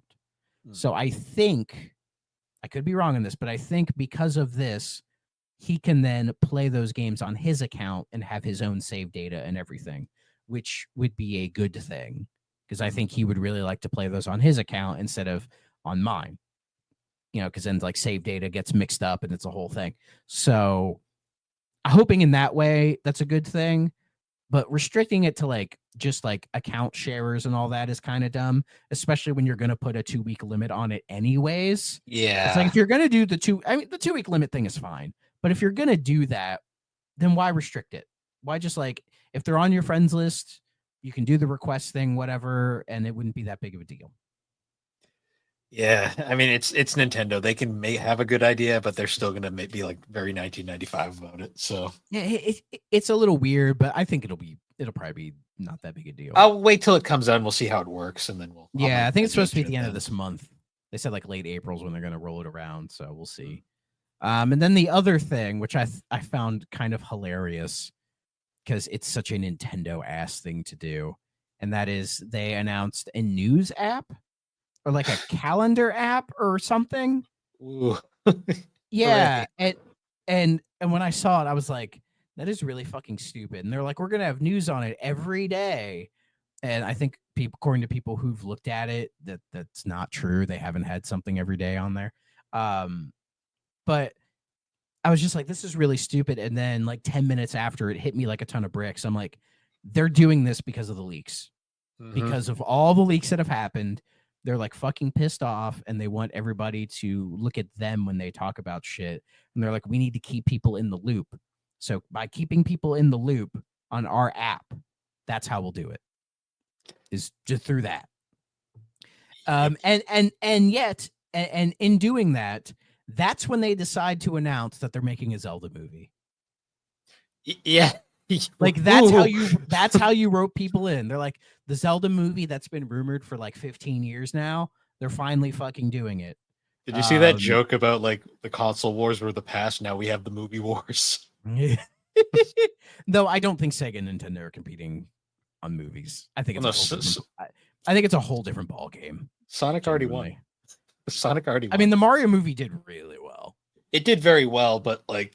So I think I could be wrong on this, but I think because of this, he can then play those games on his account and have his own save data and everything, which would be a good thing because I think he would really like to play those on his account instead of on mine. You know, because then like save data gets mixed up and it's a whole thing. So hoping in that way, that's a good thing. But restricting it to like just like account sharers and all that is kind of dumb, especially when you're going to put a 2-week limit on it anyways. Yeah. It's like if you're going to do the 2-week limit thing is fine. But if you're going to do that, then why restrict it? Why just like if they're on your friends list, you can do the request thing, whatever, and it wouldn't be that big of a deal. Yeah, I mean it's Nintendo. They can have a good idea, but they're still gonna be like very 1995 about it. So Yeah, it's a little weird, but I think it'll probably be not that big a deal. I'll wait till it comes out and we'll see how it works, and then I'll I think it's supposed to be at the end of this. this month. They said like late April's when they're going to roll it around, so we'll see. And then the other thing, which I found kind of hilarious because it's such a Nintendo ass thing to do, and that is they announced a news app or like a calendar app or something. Ooh. Yeah, and when I saw it, I was like, that is really fucking stupid. And they're like, we're gonna have news on it every day. And I think people, according to people who've looked at it, that's not true. They haven't had something every day on there. But I was just like, this is really stupid. And then like 10 minutes after, it hit me like a ton of bricks. I'm like, they're doing this because of the leaks. Because of all the leaks that have happened. They're like fucking pissed off and they want everybody to look at them when they talk about shit. And they're like, we need to keep people in the loop. So by keeping people in the loop on our app, that's how we'll do it. Is just through that. And yet in doing that, that's when they decide to announce that they're making a Zelda movie. Yeah. Like that's how you rope people in. They're like, the Zelda movie that's been rumored for like 15 years now, they're finally fucking doing it. Did you see that joke about like the console wars were the past? Now we have the movie wars. Though I don't think Sega and Nintendo are competing on movies. I think it's a whole different ball game. Sonic already won. Sonic already won. I mean, the Mario movie did really well. It did very well, but like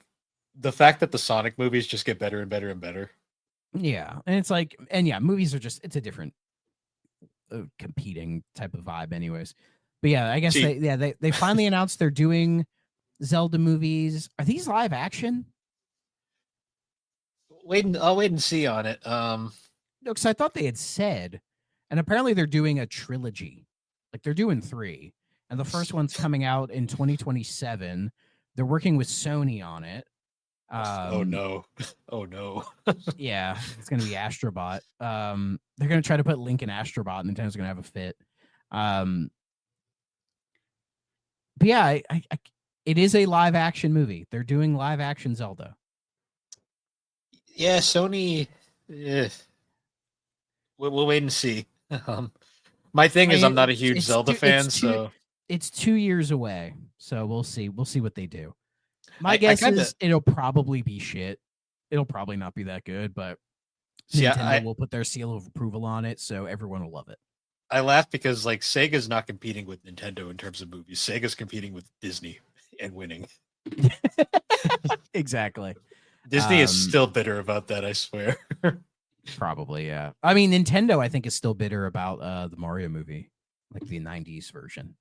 the fact that the Sonic movies just get better and better and better. Yeah, and it's like, and yeah, movies are just, it's a different competing type of vibe anyways. But yeah, I guess they finally announced they're doing Zelda movies. Are these live action? I'll wait and see on it. No, because I thought they had said, and apparently they're doing a trilogy. Like they're doing 3, and the first one's coming out in 2027. They're working with Sony on it. Oh no. Yeah, it's gonna be Astrobot. They're gonna try to put Link in Astrobot, and Nintendo's gonna have a fit. But yeah, it is a live action movie. They're doing live action Zelda. Yeah, Sony. We'll wait and see. My thing is, I'm not a huge Zelda fan, so it's 2 years away. So we'll see. We'll see what they do. My guess is it'll probably be shit. It'll probably not be that good, but Nintendo will put their seal of approval on it, so everyone will love it. I laugh because like Sega's not competing with Nintendo in terms of movies. Sega's competing with Disney and winning. Exactly. Disney is still bitter about that, I swear. Probably, yeah. I mean, Nintendo, I think, is still bitter about the Mario movie, like the 90s version.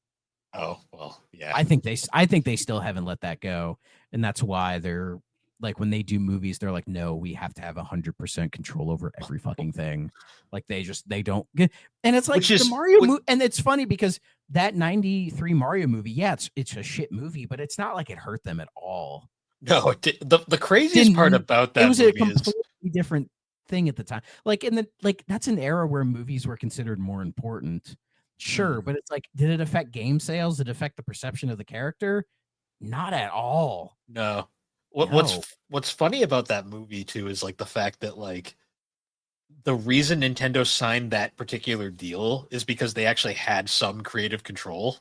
Oh, well, yeah. I think they still haven't let that go. And that's why they're like, when they do movies, they're like, no, we have to have 100% control over every fucking thing. Like they don't get, and it's like the Mario movie. And it's funny because that 93 Mario movie, yeah, it's a shit movie, but it's not like it hurt them at all. No, the craziest part about that it was movie a completely different thing at the time. Like that's an era where movies were considered more important. Sure, but it's like, did it affect game sales? Did it affect the perception of the character? Not at all. No. No. What's funny about that movie too is like the fact that like the reason Nintendo signed that particular deal is because they actually had some creative control.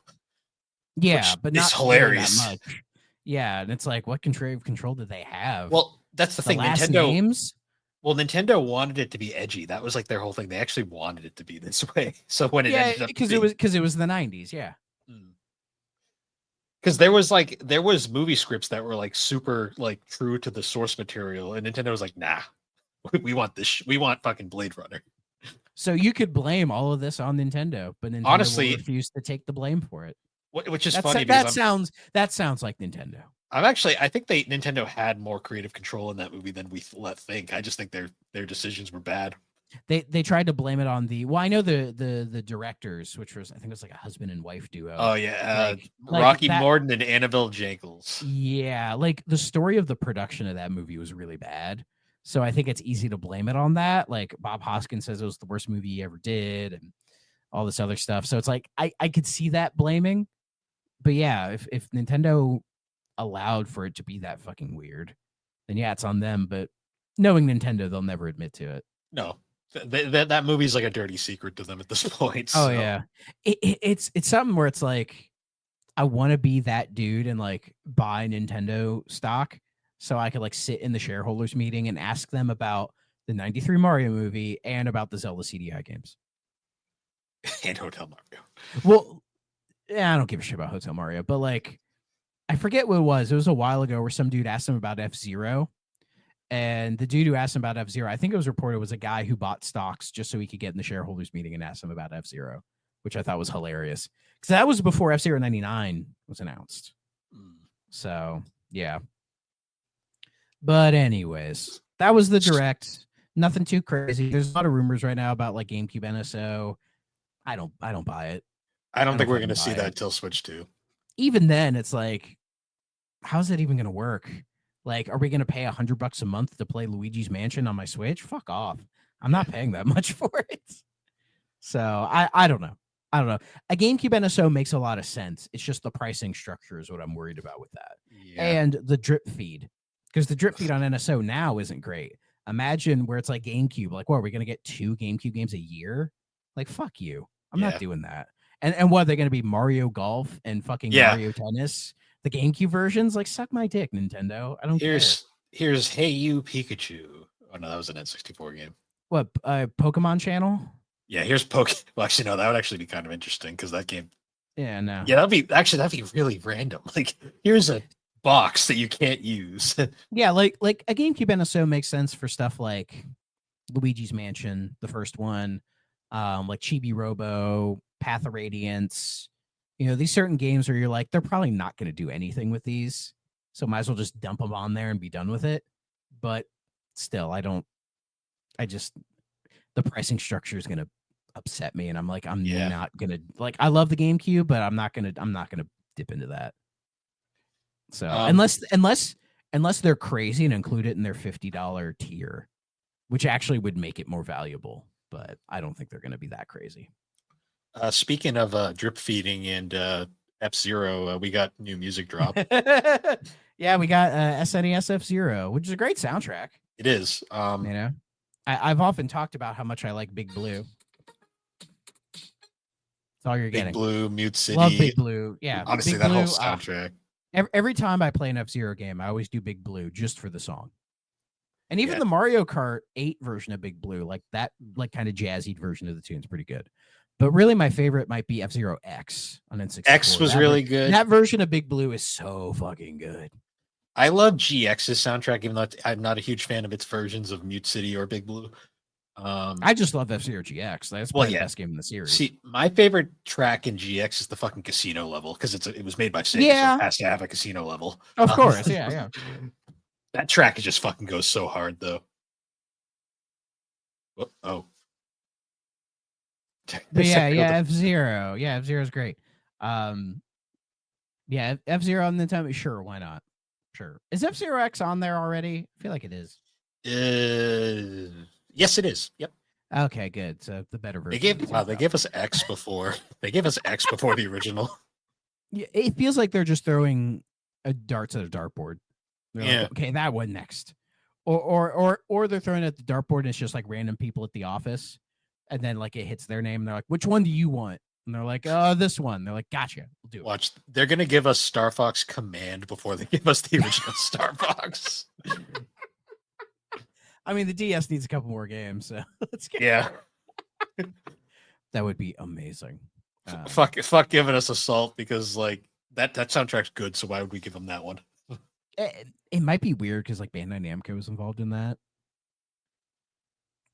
Yeah, but not hilarious. that much. Yeah, and it's like, what creative control did they have? Well, that's the thing. Last Nintendo names. Well, Nintendo wanted it to be edgy. That was like their whole thing. They actually wanted it to be this way. So when it ended up because it was the 90s. Yeah. Because there was movie scripts that were like super like true to the source material, and Nintendo was like, nah, we want this. We want fucking Blade Runner. So you could blame all of this on Nintendo, but Nintendo honestly refused to take the blame for it. Which is funny. That sounds like Nintendo. I think Nintendo had more creative control in that movie than we think. I just think their decisions were bad. They tried to blame it on I know the directors, which was, I think it was like a husband and wife duo. Oh yeah, Rocky Morton and Annabelle Jangles. Yeah, like the story of the production of that movie was really bad. So I think it's easy to blame it on that. Like Bob Hoskins says it was the worst movie he ever did, and all this other stuff. So it's like I could see that blaming. But yeah, if Nintendo allowed for it to be that fucking weird, then yeah, it's on them. But knowing Nintendo, they'll never admit to it. No, that movie's like a dirty secret to them at this point. So. Oh yeah, it's something where it's like, I want to be that dude and like buy Nintendo stock so I could like sit in the shareholders meeting and ask them about the '93 Mario movie and about the Zelda CDI games and Hotel Mario. Well, yeah, I don't give a shit about Hotel Mario, but like, I forget what it was. It was a while ago where some dude asked him about F-Zero, and the dude who asked him about F-Zero, I think it was reported, was a guy who bought stocks just so he could get in the shareholders meeting and ask him about F-Zero, which I thought was hilarious because that was before F-Zero 99 was announced. So yeah. But anyways, that was the direct. Nothing too crazy. There's a lot of rumors right now about like GameCube NSO. I don't buy it. I don't think we're going to see that till Switch 2. Even then, it's like, how's that even going to work? Like, are we going to pay $100 a month to play Luigi's Mansion on my Switch? Fuck off. I'm not paying that much for it. So I don't know. A GameCube NSO makes a lot of sense. It's just the pricing structure is what I'm worried about with that. Yeah. And the drip feed. Because the drip feed on NSO now isn't great. Imagine where it's like GameCube. Like, what, are we going to get 2 GameCube games a year? Like, fuck you. I'm not doing that. And what, they're going to be Mario Golf and fucking Mario Tennis? The GameCube versions? Like, suck my dick, Nintendo. I don't care. Here's Hey You Pikachu. Oh, no, that was an N64 game. What, Pokemon Channel? Yeah, here's Well, actually, no, that would actually be kind of interesting because that game. Yeah, no. Yeah, that'd be really random. Like, here's a box that you can't use. Yeah, like a GameCube NSO makes sense for stuff like Luigi's Mansion, the first one, like Chibi Robo, Path of Radiance. You know, these certain games where you're like, they're probably not going to do anything with these, so might as well just dump them on there and be done with it. But still, the pricing structure is going to upset me, and I'm like, I'm not going to, like, I love the GameCube, but I'm not going to dip into that. So unless they're crazy and include it in their $50 tier, which actually would make it more valuable, but I don't think they're going to be that crazy. Speaking of drip feeding and F-Zero, we got new music drop. Yeah, we got SNES F-Zero, which is a great soundtrack. It is. You know, I've often talked about how much I like Big Blue. That's all you're getting. Big Blue, Mute City. Love Big Blue. Yeah, honestly, Big that Blue, whole soundtrack. Every time I play an F-Zero game, I always do Big Blue just for the song. And even the Mario Kart 8 version of Big Blue, like that, like kind of jazzy version of the tune is pretty good. But really, my favorite might be F-Zero X on N64. X was really good. That version of Big Blue is so fucking good. I love GX's soundtrack, even though I'm not a huge fan of its versions of Mute City or Big Blue. I just love F-Zero GX. That's probably the best game in the series. See, my favorite track in GX is the fucking casino level because it was made by Sega, so it has to have a casino level. Of course, yeah. That track just fucking goes so hard, though. Oh. But yeah, F-Zero. Yeah, F-Zero is great. Yeah, F-Zero on Nintendo. Sure, why not? Sure. Is F-Zero X on there already? I feel like it is. Yes, it is. Yep. Okay, good. So the better version. They gave us X before. They gave us X before the original. Yeah, it feels like they're just throwing a darts at a dartboard. They're like, okay, that one next. Or they're throwing it at the dartboard and it's just like random people at the office. And then like it hits their name. And they're like, which one do you want? And they're like, this one. They're like, gotcha. We'll do it. Watch, they're gonna give us Star Fox Command before they give us the original Star Fox. I mean, the DS needs a couple more games, so let's get that would be amazing. Fuck giving us Assault because like that soundtrack's good, so why would we give them that one? It might be weird because like Bandai Namco was involved in that.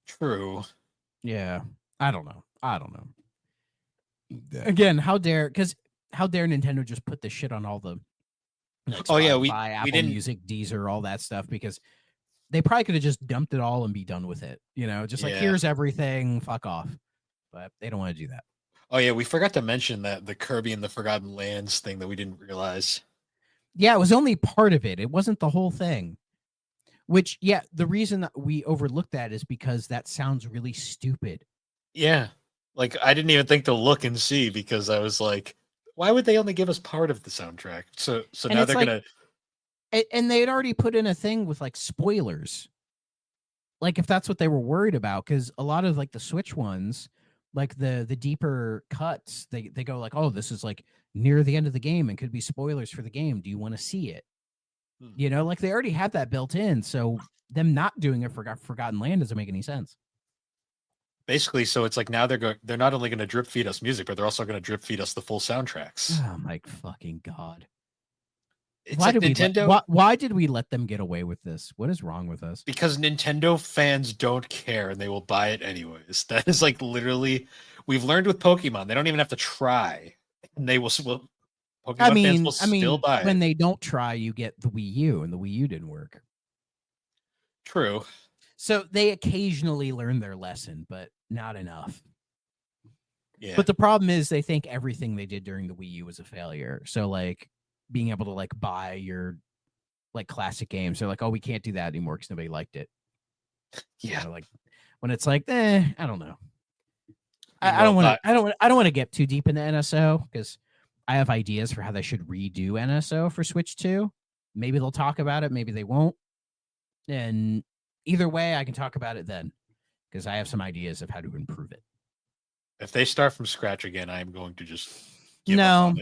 True. Yeah. I don't know. Again, how dare Nintendo just put this shit on all the like, Spotify, Apple didn't Music, Deezer, all that stuff, because they probably could have just dumped it all and be done with it. You know, just like here's everything, fuck off. But they don't want to do that. Oh yeah, we forgot to mention that the Kirby and the Forgotten Lands thing that we didn't realize. Yeah, it was only part of it. It wasn't the whole thing. Which, yeah, the reason that we overlooked that is because that sounds really stupid. Yeah. Like, I didn't even think to look and see because I was like, why would they only give us part of the soundtrack? So now they're going to... And they had already put in a thing with, like, spoilers. Like, if that's what they were worried about, because a lot of, like, the Switch ones, like, the deeper cuts, they go like, oh, this is, like, near the end of the game and could be spoilers for the game. Do you want to see it? You know, like, they already have that built in, so them not doing it for Forgotten Land doesn't make any sense. Basically, so it's like now they're not only going to drip feed us music, but they're also going to drip feed us the full soundtracks. Oh my fucking god! Nintendo. Why did we let them get away with this? What is wrong with us? Because Nintendo fans don't care and they will buy it anyways. That is like literally, we've learned with Pokemon, they don't even have to try, and they will. Pokemon fans will still buy it. When they don't try, you get the Wii U, and the Wii U didn't work. True. So they occasionally learn their lesson, but not enough. Yeah. But the problem is they think everything they did during the Wii U was a failure. So like being able to like buy your like classic games, they're like, oh, we can't do that anymore because nobody liked it. Yeah. You know, like when it's like, I don't know. I don't want to get too deep into NSO because I have ideas for how they should redo NSO for Switch 2. Maybe they'll talk about it, maybe they won't. And either way, I can talk about it then because I have some ideas of how to improve it. If they start from scratch again, I'm going to just no.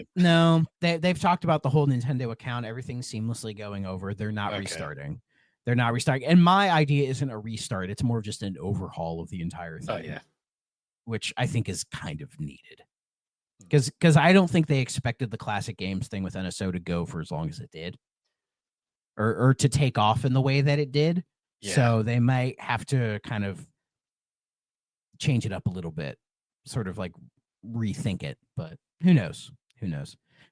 They've talked about the whole Nintendo account, everything seamlessly going over. They're not restarting. They're not restarting. And my idea isn't a restart. It's more of just an overhaul of the entire thing. Oh, yeah. Which I think is kind of needed. Because I don't think they expected the classic games thing with NSO to go for as long as it did. Or to take off in the way that it did. Yeah. So they might have to kind of change it up a little bit. Sort of like rethink it. But who knows?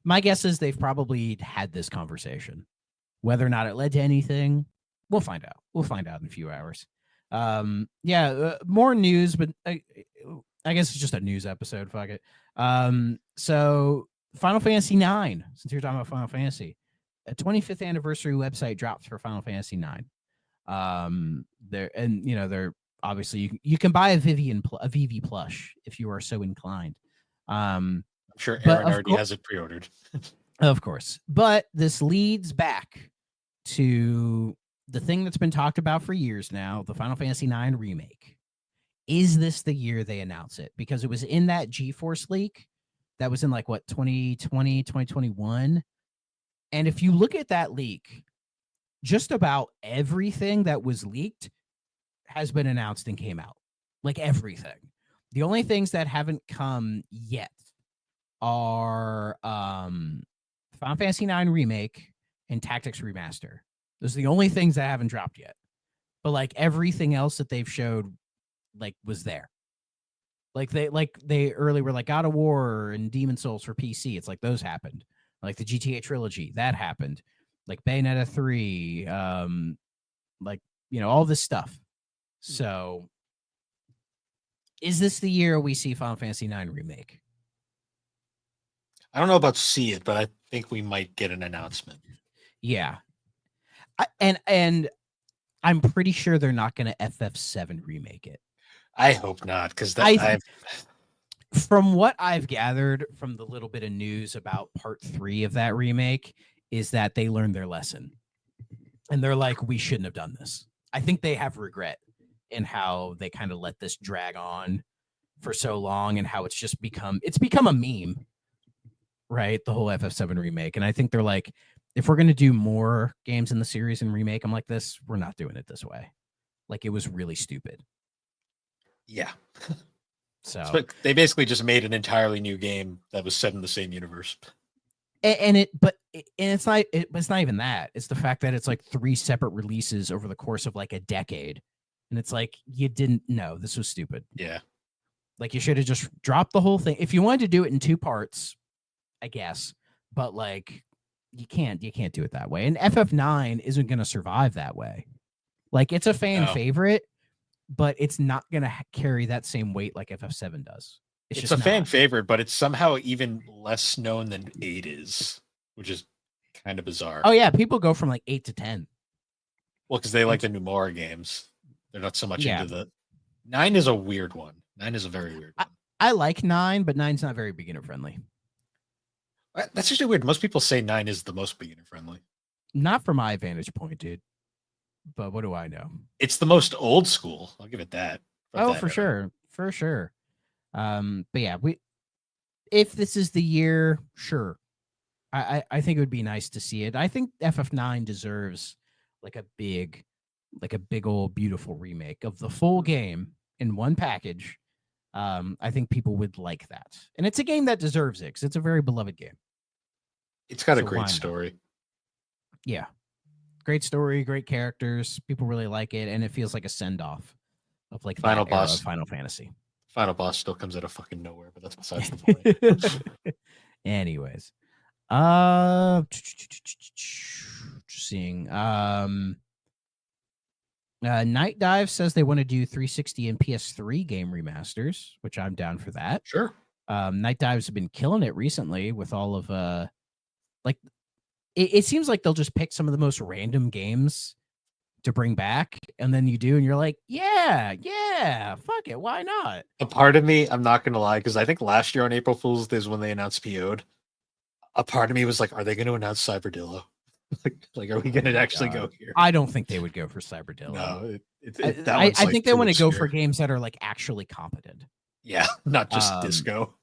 My guess is they've probably had this conversation. Whether or not it led to anything, we'll find out. We'll find out in a few hours. More news, but I guess it's just a news episode. Fuck it. So Final Fantasy 9, since you're talking about Final Fantasy, a 25th anniversary website drops for Final Fantasy 9. They're obviously you can buy a VV plush if you are so inclined. I'm sure Aaron already has it pre-ordered. Of course. But this leads back to the thing that's been talked about for years now, the Final Fantasy 9 remake. Is this the year they announce it? Because it was in that GeForce leak that was in 2020, 2021. And if you look at that leak, just about everything that was leaked has been announced and came out. Like everything. The only things that haven't come yet are Final Fantasy 9 remake and Tactics Remaster. Those are the only things that haven't dropped yet. But everything else that they've showed was there. They early were God of War and Demon Souls for PC. It's those happened. The GTA trilogy, that happened. Bayonetta 3, all this stuff. So is this the year we see Final Fantasy 9 remake? I don't know about see it, but I think we might get an announcement. Yeah. I I'm pretty sure they're not going to FF7 remake it. I hope not, because from what I've gathered from the little bit of news about part 3 of that remake is that they learned their lesson. And they're like, we shouldn't have done this. I think they have regret in how they kind of let this drag on for so long and how it's become a meme, right? The whole FF7 remake. And I think they're like, if we're going to do more games in the series and remake them like this, we're not doing it this way. Like, it was really stupid. Yeah. So they basically just made an entirely new game that was set in the same universe. It's not even that. It's the fact that it's like 3 separate releases over the course of like a decade. And it's like, you didn't know. This was stupid. Yeah. Like, you should have just dropped the whole thing. If you wanted to do it in 2 parts, I guess. But like, you can't do it that way. And FF9 isn't going to survive that way. Like, it's a fan favorite, but it's not going to carry that same weight like FF7 does. It's a fan favorite, but it's somehow even less known than 8 is, which is kind of bizarre. Oh yeah, people go from like 8 to 10. Well, because they like the Numora games. They're not so much into the 9 is a weird one. 9 is a very weird one. I like 9, but 9's not very beginner friendly. That's actually weird. Most people say 9 is the most beginner friendly. Not from my vantage point, dude. But what do I know? It's the most old school. I'll give it that. For sure. For sure. But yeah, if this is the year, sure. I think it would be nice to see it. I think FF9 deserves like a big old beautiful remake of the full game in one package. I think people would like that. And it's a game that deserves it because it's a very beloved game. It's got a great story. Yeah. Great story, great characters. People really like it, and it feels like a send-off of like Final boss of Final Fantasy. Final boss still comes out of fucking nowhere, but that's besides the point. Anyways. Seeing Night Dive says they want to do 360 and PS3 game remasters, which I'm down for that. Sure. Night Dives have been killing it recently with all of like it seems like they'll just pick some of the most random games to bring back, and then you do, and you're like, yeah, fuck it, why not? A part of me, I'm not gonna lie, because I think last year on April Fool's Day is when they announced PO'd. A part of me was like, are they going to announce Cyberdillo? like, are we going to actually go here? I don't think they would go for Cyberdillo. No, I think they want to go for games that are like actually competent. Yeah, not just disco.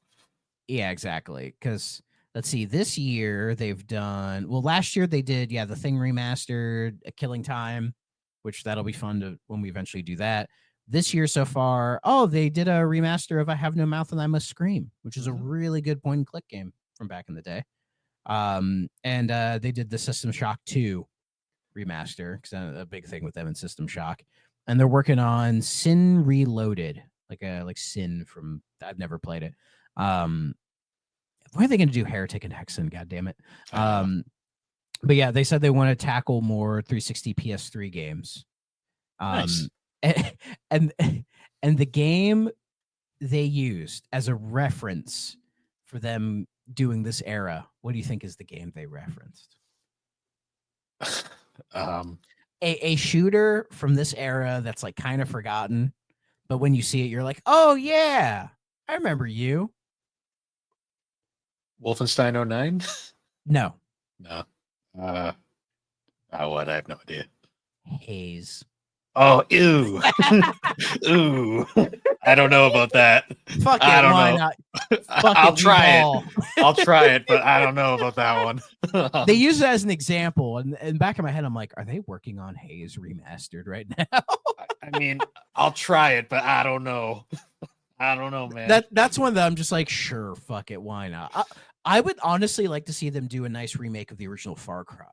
Yeah, exactly. Because let's see, this year they've done last year they did The Thing remastered, A Killing Time, which that'll be fun to when we eventually do that. This year so far, they did a remaster of I Have No Mouth and I Must Scream, which is a really good point and click game from back in the day. And they did the System Shock 2 remaster, because a big thing with them in System Shock, and they're working on Sin Reloaded, like Sin from I've never played it. Why are they going to do Heretic and Hexen? God damn it. But yeah, they said they want to tackle more 360 PS3 games. Nice. And the game they used as a reference for them doing this era, what do you think is the game they referenced? A shooter from this era that's like kind of forgotten, but when you see it, you're like, oh yeah, I remember you. Wolfenstein 09? No. What? I have no idea. Haze. Oh, ew. Ooh. I don't know about that. Fuck it, I don't why know. not? I'll try it. I'll try it, but I don't know about that one. They use it as an example, and back in my head, I'm like, are they working on Haze remastered right now? I mean, I'll try it, but I don't know. I don't know, man. That's one that I'm just like, sure, fuck it, why not? I would honestly like to see them do a nice remake of the original Far Cry.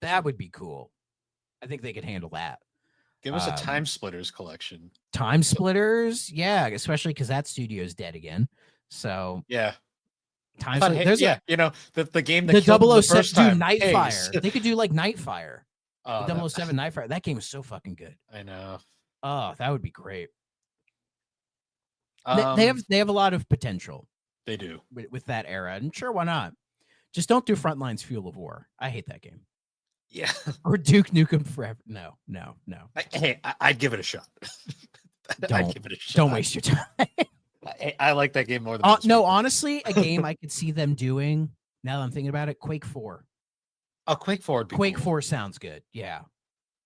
That would be cool. I think they could handle that. Give us a Time Splitters collection. Time Splitters, yeah, especially because that studio's dead again. So yeah, there's the game that the killed the 007 first time. Nightfire. They could do like Nightfire. Oh, the 007 Nightfire. That game is so fucking good. I know. Oh, that would be great. They have a lot of potential. They do with that era, and sure, why not? Just don't do Frontlines Fuel of War. I hate that game. Yeah. Or Duke Nukem Forever. No. I'd give it a shot. I'd give it a shot. Don't waste your time. I like that game more than most No, people. honestly, a game I could see them doing, now that I'm thinking about it, Quake 4. Oh, Quake 4 would be Quake cool. 4 sounds good. Yeah.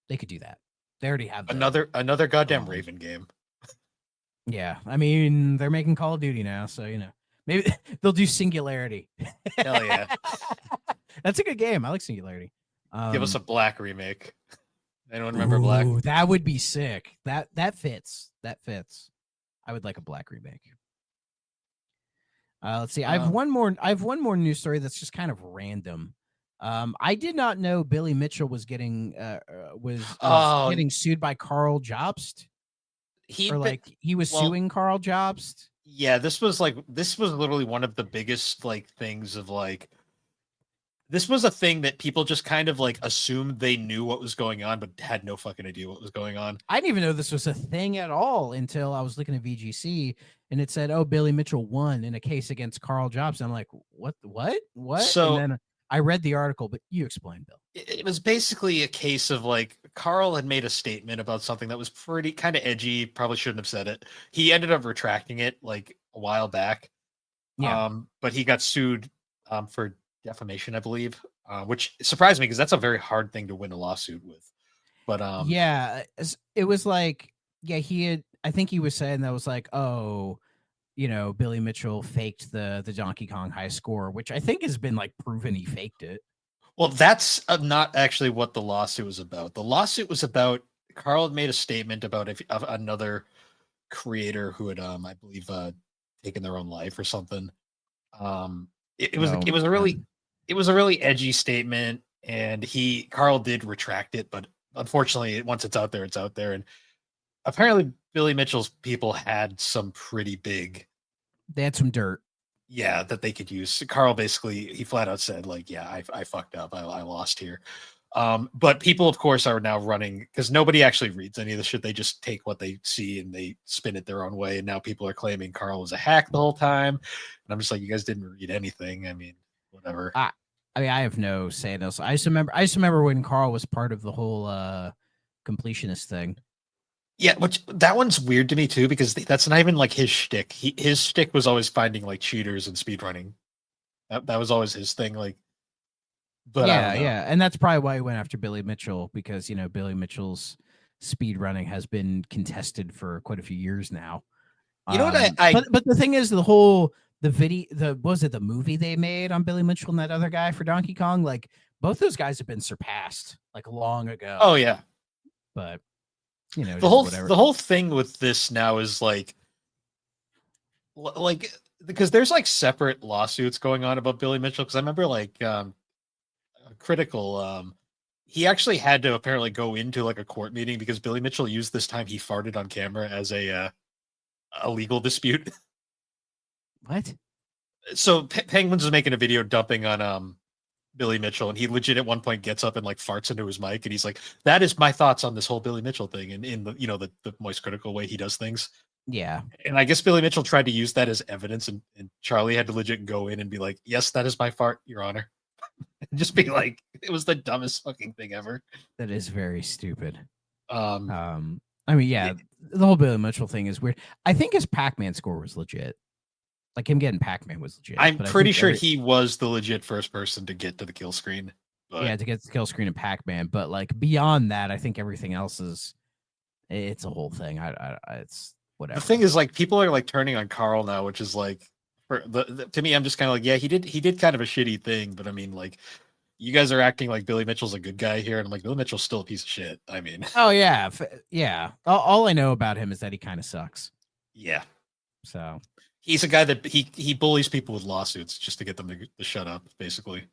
They could do that. They already have another goddamn Raven game. Yeah. I mean, they're making Call of Duty now, so maybe they'll do Singularity. Hell yeah. That's a good game. I like Singularity. Give us a Black remake. Anyone remember Black? That would be sick. That fits. That fits. I would like a Black remake. Let's see. I have one more news story that's just kind of random. I did not know Billy Mitchell was getting getting sued by Carl Jobst. He was suing Carl Jobst. Yeah, this was literally one of the biggest things of this was a thing that people just kind of assumed they knew what was going on, but had no fucking idea what was going on. I didn't even know this was a thing at all until I was looking at VGC and it said, "Oh, Billy Mitchell won in a case against Carl Jobst." I'm like, "What? So, and then I read the article, but you explain, Bill. It was basically a case of Carl had made a statement about something that was pretty kind of edgy. Probably shouldn't have said it. He ended up retracting it a while back. Yeah. But he got sued for defamation, I believe, which surprised me because that's a very hard thing to win a lawsuit with. But yeah, it was I think he was saying that was oh, Billy Mitchell faked the Donkey Kong high score, which I think has been proven he faked it. Well, that's not actually what the lawsuit was about. The lawsuit was about Carl had made a statement about of another creator who had, I believe, taken their own life or something. It was a really edgy statement, and Carl did retract it, but unfortunately, once it's out there, it's out there. And apparently, Billy Mitchell's people had some pretty big. They had some dirt. Yeah, that they could use. Carl basically, he flat out said, yeah, I fucked up. I lost here. But people, of course, are now running because nobody actually reads any of the shit. They just take what they see and they spin it their own way. And now people are claiming Carl was a hack the whole time. And I'm just like, you guys didn't read anything. I mean, whatever. I have no say in this. I just remember when Carl was part of the whole completionist thing. Yeah, which that one's weird to me too, because that's not even his shtick. His shtick was always finding cheaters and speedrunning. That was always his thing. But yeah, and that's probably why he went after Billy Mitchell, because Billy Mitchell's speedrunning has been contested for quite a few years now. You know what but the thing is, the movie they made on Billy Mitchell and that other guy for Donkey Kong, both those guys have been surpassed long ago. Oh yeah, but the whole thing with this now is because there's separate lawsuits going on about Billy Mitchell, because I remember Critical he actually had to apparently go into a court meeting because Billy Mitchell used this time he farted on camera as a legal dispute. What? So Penguins was making a video dumping on Billy Mitchell, and he legit at one point gets up and farts into his mic, and he's like, "That is my thoughts on this whole Billy Mitchell thing," and in the the Moist Critical way he does things. Yeah. And I guess Billy Mitchell tried to use that as evidence, and Charlie had to legit go in and be like, "Yes, that is my fart, Your Honor." And just be like, it was the dumbest fucking thing ever. That is very stupid. I mean, yeah, the whole Billy Mitchell thing is weird. I think his Pac-Man score was legit. Him getting Pac-Man was legit. I'm pretty sure he was the legit first person to get to the kill screen. But... Yeah, to get the kill screen in Pac-Man. But beyond that, I think everything else it's a whole thing. It's whatever. The thing is, people are turning on Carl now, which is to me, I'm just kind of yeah, he did kind of a shitty thing, but I mean, you guys are acting like Billy Mitchell's a good guy here, and I'm like, Billy Mitchell's still a piece of shit. I mean, oh yeah, yeah. All I know about him is that he kind of sucks. Yeah. So he's a guy that he bullies people with lawsuits just to get them to shut up, basically.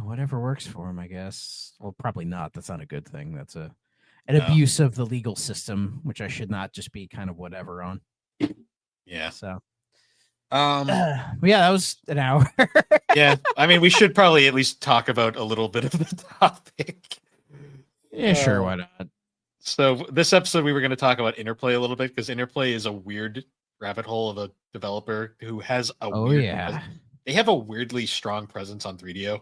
Whatever works for him, I guess. Well, probably not. That's not a good thing. That's an abuse of the legal system, which I should not just be kind of whatever on. Yeah. So. Yeah, that was an hour. Yeah, I mean, we should probably at least talk about a little bit of the topic. Yeah, sure, why not? So this episode, we were going to talk about Interplay a little bit, because Interplay is a weird rabbit hole of a developer who has a they have a weirdly strong presence on 3DO.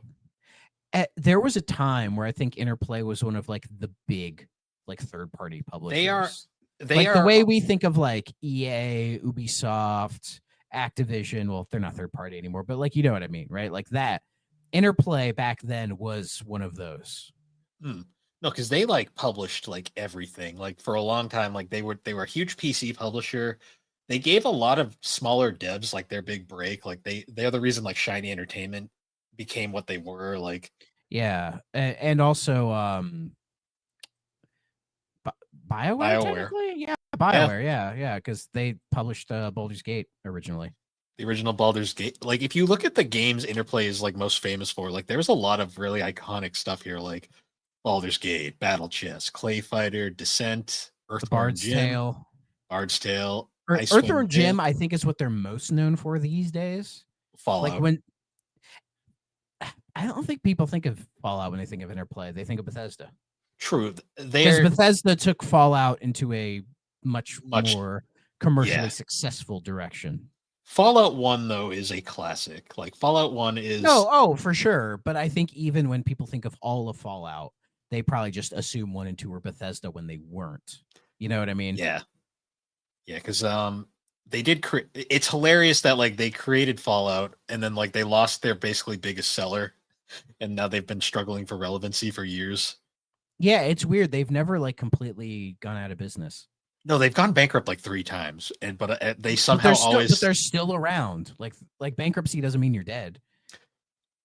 there was a time where I think Interplay was one of like the big like third party publishers. They like are the way we think of like EA, Ubisoft, Activision. Well, they're not third party anymore, but like you know what I mean, right? Like that. Interplay back then was one of those. No, because they like published like everything. Like for a long time, like they were a huge PC publisher. They gave a lot of smaller devs like their big break. Like they're the reason like Shiny Entertainment became what they were. Like Yeah, and also BioWare technically, yeah, BioWare, yeah, because they published Baldur's Gate originally. The original Baldur's Gate. Like if you look at the games Interplay is like most famous for, like there's a lot of really iconic stuff here, like Baldur's Gate, Battle Chess, Clay Fighter, Descent, Earthworm Jim, Bard's Tale, Earthworm Jim. I think is what they're most known for these days. Fallout. Like when I don't think people think of Fallout when they think of Interplay. They think of Bethesda. True. Because Bethesda took Fallout into a much more commercially successful direction. Fallout 1, though, is a classic. Like, Fallout 1 is... Oh, for sure. But I think even when people think of all of Fallout, they probably just assume 1 and 2 were Bethesda when they weren't. You know what I mean? Yeah. Yeah, because they did... It's hilarious that, like, they created Fallout, and then, like, they lost their basically biggest seller, and now they've been struggling for relevancy for years. Yeah, it's weird. They've never, like, completely gone out of business. No, they've gone bankrupt like 3 times, but they somehow always. But they're still around. Like bankruptcy doesn't mean you're dead.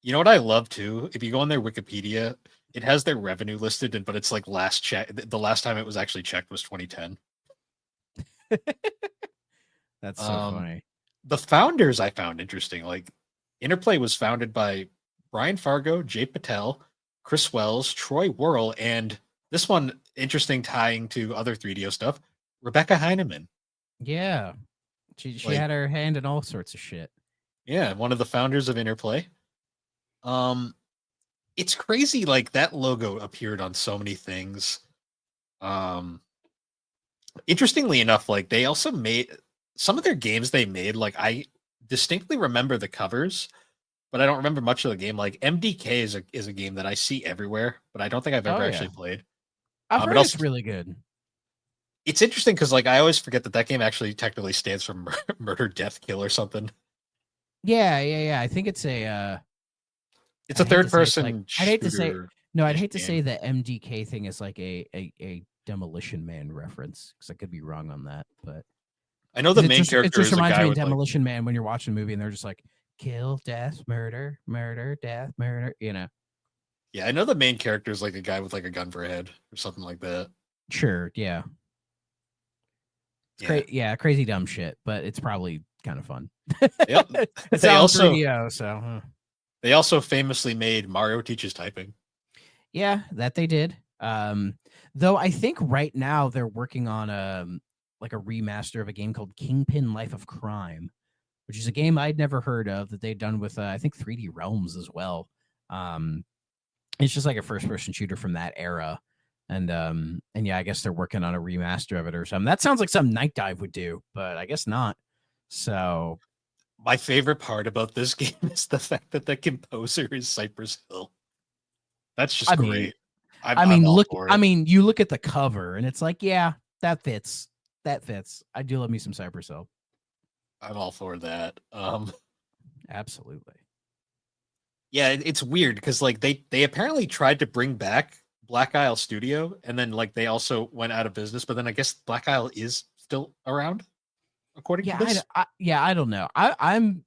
You know what I love too? If you go on their Wikipedia, it has their revenue listed, but it's like last check. The last time it was actually checked was 2010. That's so funny. The founders I found interesting. Like Interplay was founded by Brian Fargo, Jay Patel, Chris Wells, Troy Worrell, and this one interesting tying to other 3DO stuff. Rebecca Heineman. Yeah. She had her hand in all sorts of shit. Yeah, one of the founders of Interplay. It's crazy, like that logo appeared on so many things. Interestingly enough, like they also made some of their games they made, like I distinctly remember the covers, but I don't remember much of the game. Like MDK is a game that I see everywhere, but I don't think I've ever actually played. I've heard it's really good. It's interesting because, like, I always forget that game actually technically stands for murder, death, kill, or something. Yeah. I think it's a. It's a third-person. Like, I'd hate to say no. I'd hate to say the MDK thing is like a Demolition Man reference because I could be wrong on that, but I know the main character. It just reminds me of Demolition Man when you're watching a movie and they're just like kill, death, murder, murder, death, murder. You know. Yeah, I know the main character is like a guy with like a gun for a head or something like that. Sure. Yeah. Crazy dumb shit, but it's probably kind of fun. Yep. It's all 3DO, so they also famously made Mario Teaches Typing. Yeah, that they did. Though I think right now they're working on like a remaster of a game called Kingpin Life of Crime, which is a game I'd never heard of that they'd done with I think 3D Realms as well. It's just like a first-person shooter from that era. And yeah, I guess they're working on a remaster of it or something. That sounds like something Night Dive would do, but I guess not. So my favorite part about this game is the fact that the composer is Cypress Hill. That's just great. You look at the cover and it's like, yeah, that fits. That fits. I do love me some Cypress Hill. I'm all for that. Absolutely. Yeah, it's weird because like they apparently tried to bring back Black Isle Studio, and then like they also went out of business. But then I guess Black Isle is still around, according to this. I don't know. I'm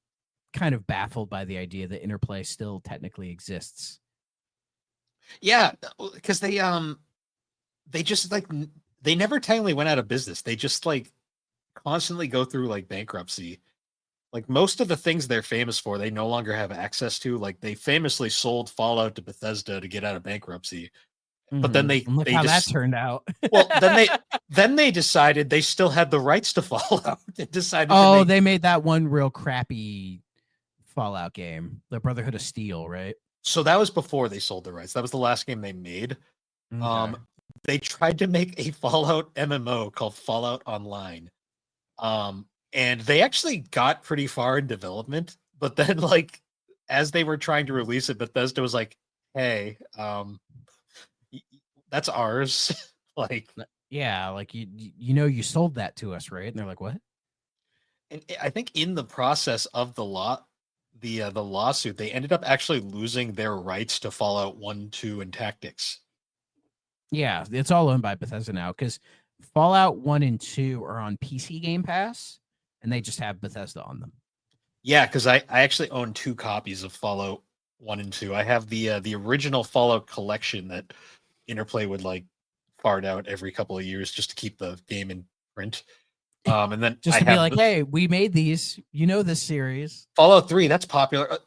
kind of baffled by the idea that Interplay still technically exists. Yeah, because they just like they never technically went out of business. They just like constantly go through like bankruptcy. Like most of the things they're famous for, they no longer have access to. Like they famously sold Fallout to Bethesda to get out of bankruptcy. But then look how that turned out. Well, then they decided they still had the rights to Fallout. They decided. They made that one real crappy Fallout game, the Brotherhood of Steel, right? So that was before they sold the rights. That was the last game they made. Okay. They tried to make a Fallout MMO called Fallout Online, and they actually got pretty far in development. But then, like, as they were trying to release it, Bethesda was like, hey, that's ours. Like, Yeah, like you sold that to us, right? And they're like, what? and I think in the process of the lawsuit, they ended up actually losing their rights to Fallout 1, 2, and Tactics. Yeah, it's all owned by Bethesda now because Fallout 1 and 2 are on PC Game Pass and they just have Bethesda on them. Yeah, because I actually own 2 copies of Fallout 1 and 2. I have the original Fallout collection that Interplay would like fart out every couple of years just to keep the game in print. And then Just I to be have like, hey, we made these. You know this series. Fallout 3, that's popular.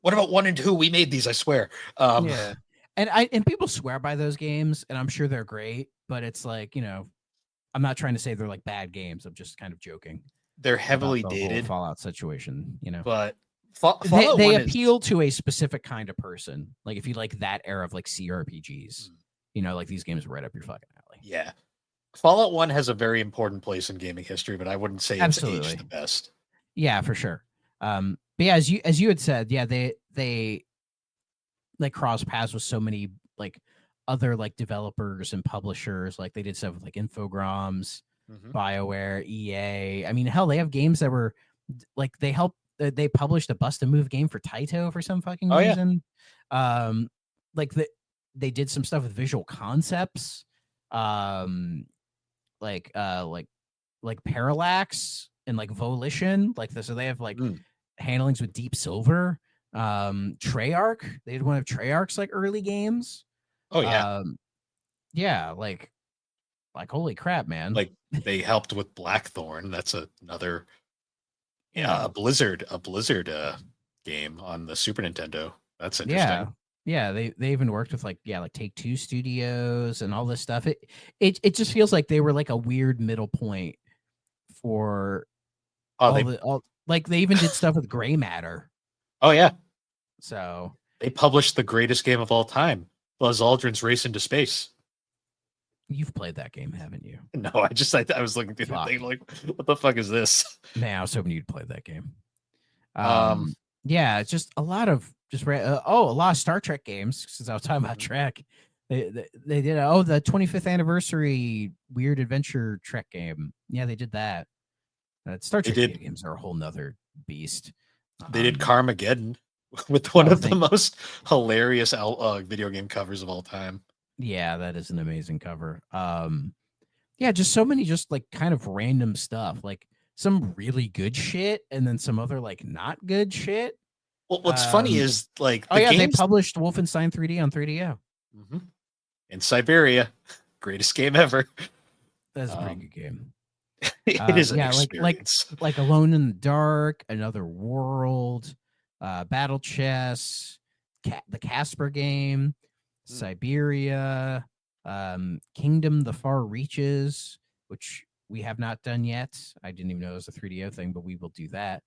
What about 1 and 2? We made these, I swear. Yeah. And people swear by those games, and I'm sure they're great, but it's like, I'm not trying to say they're like bad games. I'm just kind of joking They're about heavily the whole dated, Fallout situation, but They, Fallout they 1 is appeal to a specific kind of person. Like if you like that era of like CRPGs, like these games are right up your fucking alley. yeah. Fallout 1 has a very important place in gaming history, but I wouldn't say it's aged the best. Yeah, for sure. But yeah, as you had said, yeah, they like cross paths with so many like other like developers and publishers. Like they did stuff with like Infogrames, BioWare, EA. I mean, hell, they have games that were like they published a bust a move game for Taito for some fucking reason. Yeah. Like they did some stuff with Visual Concepts. Like Parallax and like Volition, like this. So they have like handlings with Deep Silver. Treyarch, they did one of Treyarch's like early games. Oh yeah. Yeah, like holy crap, man. Like they helped with Blackthorn. That's another a Blizzard game on the Super Nintendo. That's interesting. Yeah, they even worked with like Take-Two Studios and all this stuff. It just feels like they were like a weird middle point for like they even did stuff with Gray Matter. Oh yeah. So they published the greatest game of all time, Buzz Aldrin's Race into Space. You've played that game, haven't you? No, I was looking through the thing like, what the fuck is this? Man, I was hoping you'd play that game. Yeah, it's just a lot of a lot of Star Trek games. Since I was talking about Trek, they did the 25th anniversary Weird Adventure Trek game. Yeah, they did that. Star Trek video games are a whole nother beast. They did Carmageddon with one of the most hilarious video game covers of all time. Yeah, that is an amazing cover. Yeah, just so many just like kind of random stuff, like some really good shit and then some other like not good shit. Well, what's funny is like they published Wolfenstein 3D on 3DO. In Siberia, greatest game ever. That's a pretty good game. It is an experience. Like Alone in the Dark, Another World, Battle Chess, the Casper game, Siberia, Kingdom: The Far Reaches, which we have not done yet. I didn't even know it was a 3DO thing, but we will do that.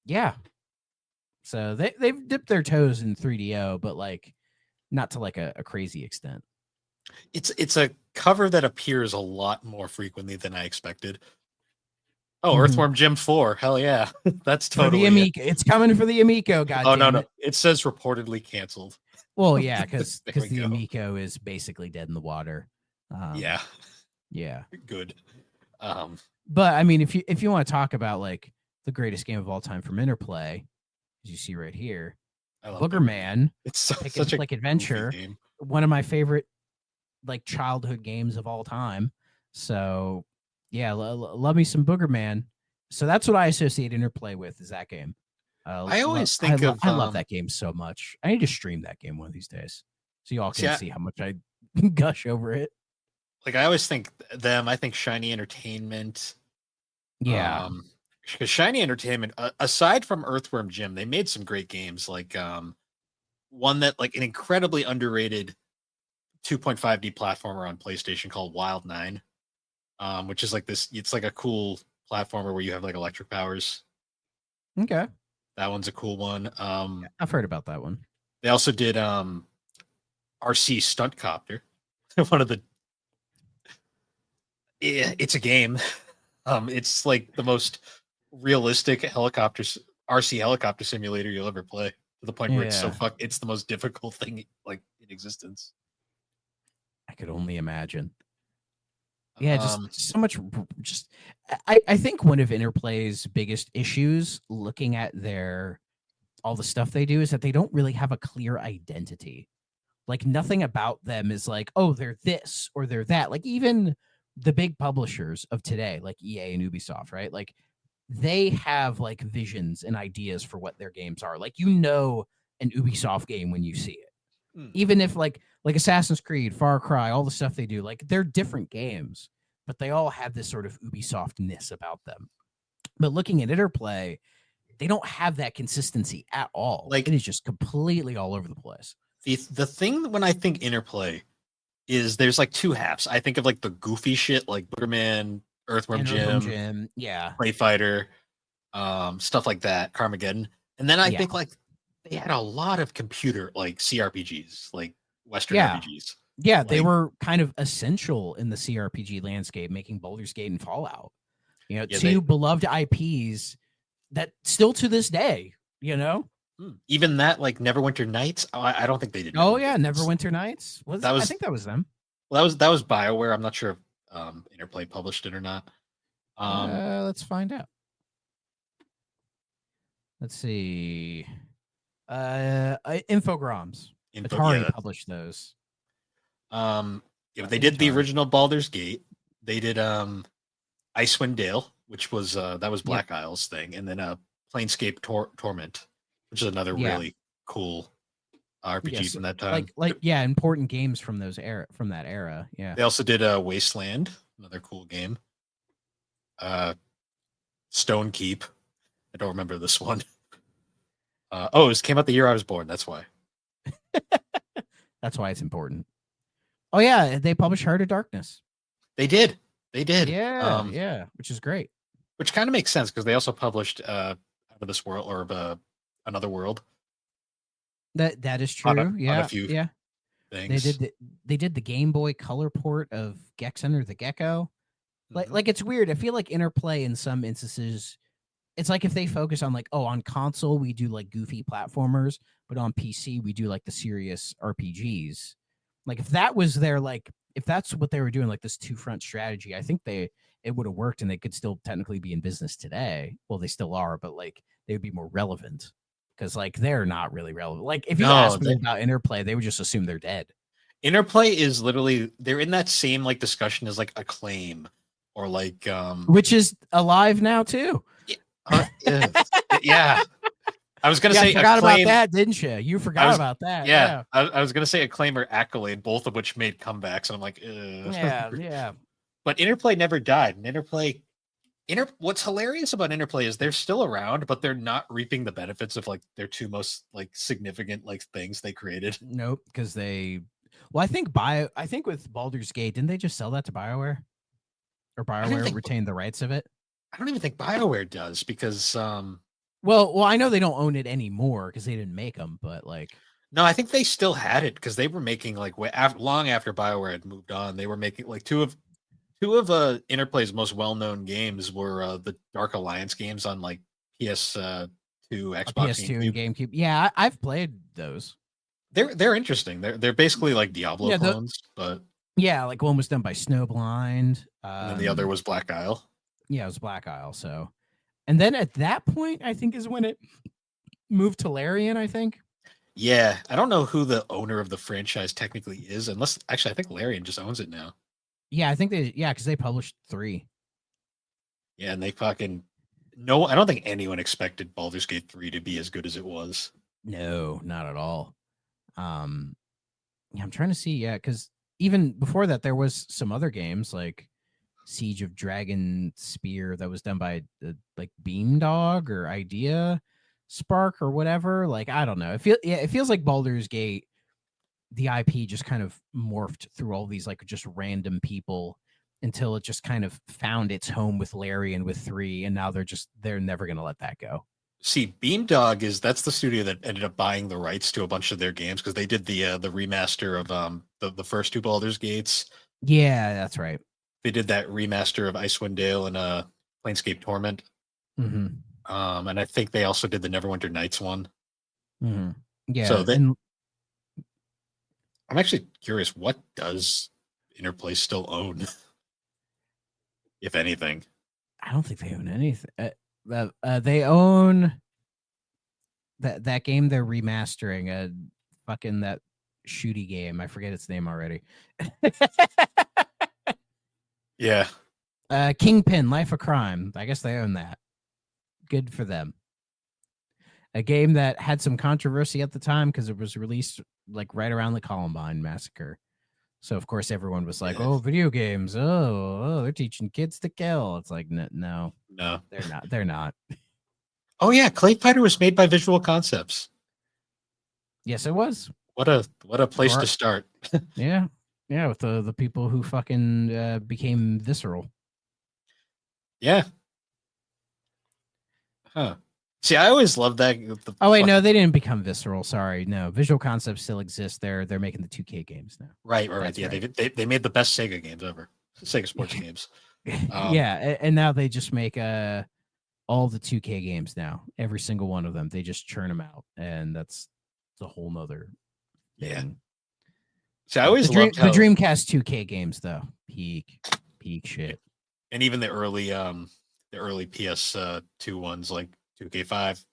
Yeah. So they've dipped their toes in 3DO, but like not to like a crazy extent. It's a cover that appears a lot more frequently than I expected. Oh, Earthworm Jim 4. Hell yeah. That's totally for the Amico. It's coming for the Amico, no. It says reportedly canceled. Well, yeah, because the Amico is basically dead in the water. Yeah. Good. But I mean, if you want to talk about like the greatest game of all time from Interplay, as you see right here, Booger Man. It's such a like adventure. One of my favorite like childhood games of all time. So yeah, love me some Booger Man. So that's what I associate Interplay with, is that game. I always think I love that game so much. I need to stream that game one of these days so y'all can see how much I gush over it. Like I always think I think Shiny Entertainment. Yeah. Because Shiny Entertainment, aside from Earthworm Jim, they made some great games. Like one that like an incredibly underrated 2.5D platformer on PlayStation called Wild 9, which is like this. It's like a cool platformer where you have like electric powers. Okay, that one's a cool one. I've heard about that one. They also did RC Stunt Copter, one of the. Yeah, it's a game. It's like the most realistic RC helicopter simulator you'll ever play. to the point where it's so Yeah. it's the most difficult thing like in existence. I could only imagine. Yeah, just Um, so much. Just I think one of Interplay's biggest issues, looking at all the stuff they do, is that they don't really have a clear identity. Like nothing about them is like, oh, they're this or they're that. Like even the big publishers of today, like EA and Ubisoft, right? Like they have like visions and ideas for what their games are. Like an Ubisoft game when you see it. Even if like Assassin's Creed, Far Cry, all the stuff they do, like they're different games, but they all have this sort of Ubisoftness about them. But looking at Interplay, they don't have that consistency at all. like it is just completely all over the place. the thing when I think Interplay is there's like two halves. I think of like the goofy shit like Boogerman, Earthworm Jim, yeah, Play Fighter, stuff like that, Carmageddon. And then I Yeah. think like they had a lot of computer like CRPGs, like Western Yeah. RPGs. Yeah, they Like- were kind of essential in the CRPG landscape, making Baldur's Gate and Fallout. You know, Yeah, two beloved IPs that still to this day, you know. Even that like Neverwinter Nights, I don't think they did. Oh yeah, Neverwinter Nights. I think that was them. Well, that was BioWare. I'm not sure if Interplay published it or not. Let's find out. Let's see. Infogrames. Atari published those. Yeah, they did the original Baldur's Gate. They did Icewind Dale, which was that was Black Isle's thing, and then Planescape Torment, which is another really cool RPG from that time. Important games from that era. Yeah. They also did Wasteland, another cool game. Stone Keep. I don't remember this one. It came out the year I was born. That's why. That's why it's important. Oh yeah, they published Heart of Darkness. They did. Yeah, which is great. Which kind of makes sense because they also published Out of This World or Another World. That is true. On a few things. They did the Game Boy Color port of Gex Enter the Gecko. Like it's weird. I feel like Interplay in some instances, it's like if they focus on on console we do like goofy platformers, but on PC we do like the serious RPGs. Like if that was if that's what they were doing, like this two-front strategy, I think it would have worked and they could still technically be in business today. Well, they still are, but they would be more relevant because they're not really relevant. Like if you ask me about Interplay, they would just assume they're dead. Interplay is literally they're in that same discussion as Acclaim or which is alive now too. Yeah. I was gonna say you forgot Acclaim, about that, didn't you? You forgot about that. Yeah. I was gonna say Acclaim or Accolade, both of which made comebacks, and I'm like, yeah. But Interplay never died. And what's hilarious about Interplay is they're still around, but they're not reaping the benefits of their two most significant things they created. Nope, because I think with Baldur's Gate, didn't they just sell that to BioWare? Or BioWare retained the rights of it? I don't even think BioWare does because well, I know they don't own it anymore because they didn't make them, but no, I think they still had it because they were making long after BioWare had moved on. They were making two of Interplay's most well-known games were the Dark Alliance games on PS2, Xbox, PS2 and GameCube. Yeah, I've played those. They're interesting. They're basically like Diablo clones, but one was done by Snowblind, and then the other was Black Isle. Yeah, it was Black Isle. So, and then at that point, I think is when it moved to Larian. I think. Yeah, I don't know who the owner of the franchise technically is, unless actually I think Larian just owns it now. Yeah, I think because they published 3. Yeah, and they fucking no. I don't think anyone expected Baldur's Gate 3 to be as good as it was. No, not at all. I'm trying to see. Yeah, because even before that, there was some other games like Siege of Dragon Spear that was done by Beamdog or Idea Spark or whatever. I don't know. It feels like Baldur's Gate, the IP just kind of morphed through all these just random people until it just kind of found its home with Larian with 3, and now they're never gonna let that go. See, Beamdog that's the studio that ended up buying the rights to a bunch of their games because they did the remaster of the first 2 Baldur's Gates. Yeah, that's right. They did that remaster of Icewind Dale and Planescape Torment. Mm-hmm. And I think they also did the Neverwinter Nights one. Mm-hmm. Yeah, So and I'm actually curious, what does Interplay still own, if anything? I don't think they own anything. They own that game they're remastering. Fucking that shooty game. I forget its name already. Yeah. Kingpin, Life of Crime. I guess they own that. Good for them. A game that had some controversy at the time because it was released like right around the Columbine massacre. So of course everyone was like, Yeah. "Oh, video games! Oh, they're teaching kids to kill." It's like, no, No. they're not. They're not. Oh yeah, Clay Fighter was made by Visual Concepts. Yes, it was. What a place to start. Yeah, with the people who fucking became visceral. Yeah. Huh. See, I always loved that. Oh wait, no, they didn't become visceral. Sorry, no. Visual Concepts still exists. They're making the 2K games now. Right. That's Yeah, right. they made the best Sega games ever. Sega sports games. Yeah, and now they just make all the 2K games now. Every single one of them. They just churn them out, and that's a whole nother thing. Yeah. See, I always loved the Dreamcast 2K games though. Peak shit. And even the early PS2 ones like 2K5.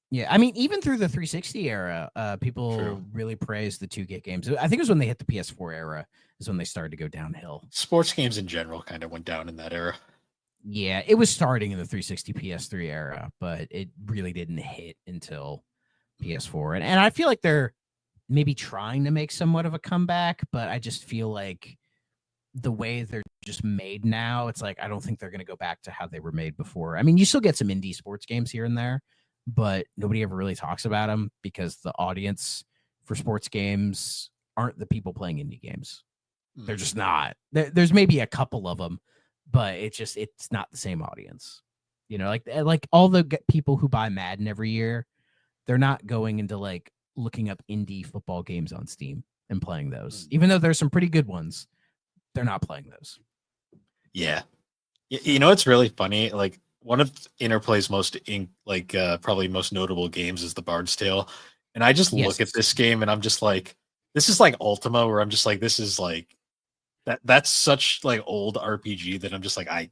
Yeah, I mean, even through the 360 era, people really praised the 2K games. I think it was when they hit the PS4 era is when they started to go downhill. Sports games in general kind of went down in that era. Yeah, it was starting in the 360 PS3 era, but it really didn't hit until PS4. And I feel like they're maybe trying to make somewhat of a comeback, but I just feel like the way they're just made now, it's like I don't think they're going to go back to how they were made before. I mean, you still get some indie sports games here and there, but nobody ever really talks about them because the audience for sports games aren't the people playing indie games. They're just not. There's maybe a couple of them, but it's not the same audience. You know, like all the people who buy Madden every year, they're not going into like looking up indie football games on Steam and playing those, even though there's some pretty good ones. They're not playing those. Yeah. You know, it's really funny. Like one of Interplay's probably most notable games is the Bard's Tale. And I just look at this game and I'm just like, this is like Ultima, where I'm just like, this is like that's such like old RPG that I'm just like, I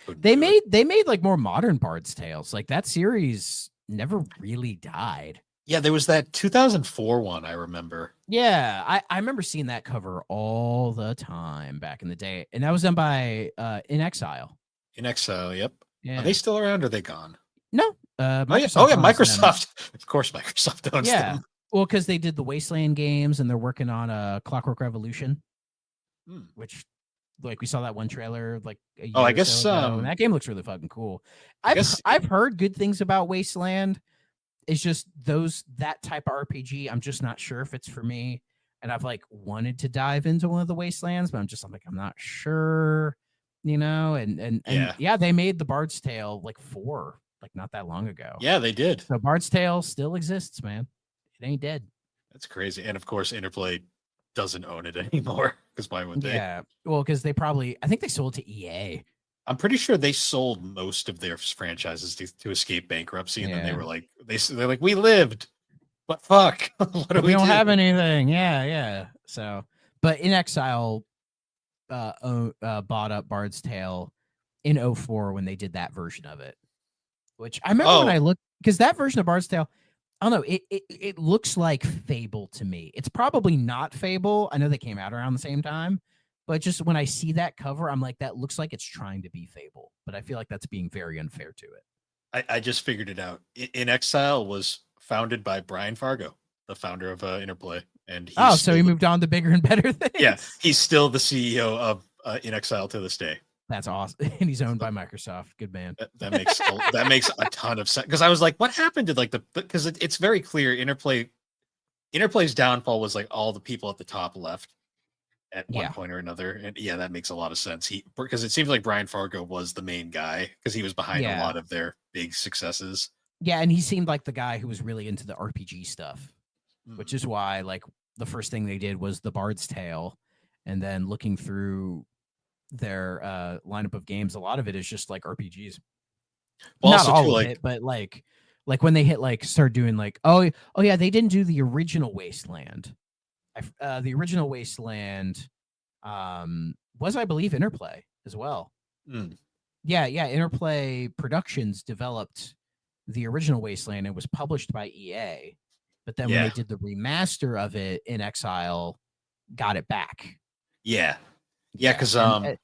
couldn't. They made like more modern Bard's Tales. Like that series never really died. Yeah, there was that 2004 one, I remember. Yeah, I remember seeing that cover all the time back in the day. And that was done by In Exile. In Exile, yep. Yeah. Are they still around or are they gone? No. Microsoft. Microsoft. Of course, Microsoft owns them. Well, because they did the Wasteland games and they're working on Clockwork Revolution, which, like, we saw that one trailer like a year I guess so ago, and that game looks really fucking cool. I've heard good things about Wasteland. It's just that type of RPG. I'm just not sure if it's for me. And I've like wanted to dive into one of the Wastelands, but I'm not sure, you know. And yeah, they made the Bard's Tale like not that long ago. Yeah, they did. So Bard's Tale still exists, man. It ain't dead. That's crazy. And of course, Interplay doesn't own it anymore because why would they? Yeah, well, because I think they sold to EA. I'm pretty sure they sold most of their franchises to escape bankruptcy, and then they were like, they're like, we lived, but fuck, what do we don't have anything. Yeah. So, but In Exile bought up Bard's Tale in 2004 when they did that version of it, which I remember when I looked, because that version of Bard's Tale, I don't know, it looks like Fable to me. It's probably not Fable. I know they came out around the same time. But just when I see that cover, I'm like, that looks like it's trying to be Fable. But I feel like that's being very unfair to it. I just figured it out. In Exile was founded by Brian Fargo, the founder of Interplay. And so he moved on to bigger and better things. Yeah, he's still the CEO of In Exile to this day. That's awesome. And he's owned by Microsoft. Good man. That makes a ton of sense. Because I was like, what happened to like because it's very clear Interplay's downfall was like all the people at the top left at one point or another. And yeah, that makes a lot of sense. Because it seems like Brian Fargo was the main guy because he was behind a lot of their big successes. Yeah, and he seemed like the guy who was really into the RPG stuff, which is why like the first thing they did was the Bard's Tale. And then looking through their lineup of games, a lot of it is just like RPGs. Well, not all of it, but like Like when they hit like start doing like oh yeah, they didn't do the original Wasteland. The original Wasteland was, I believe, Interplay as well. Yeah, Interplay Productions developed the original Wasteland and was published by EA. But then when they did the remaster of it, In Exile got it back. Yeah, because and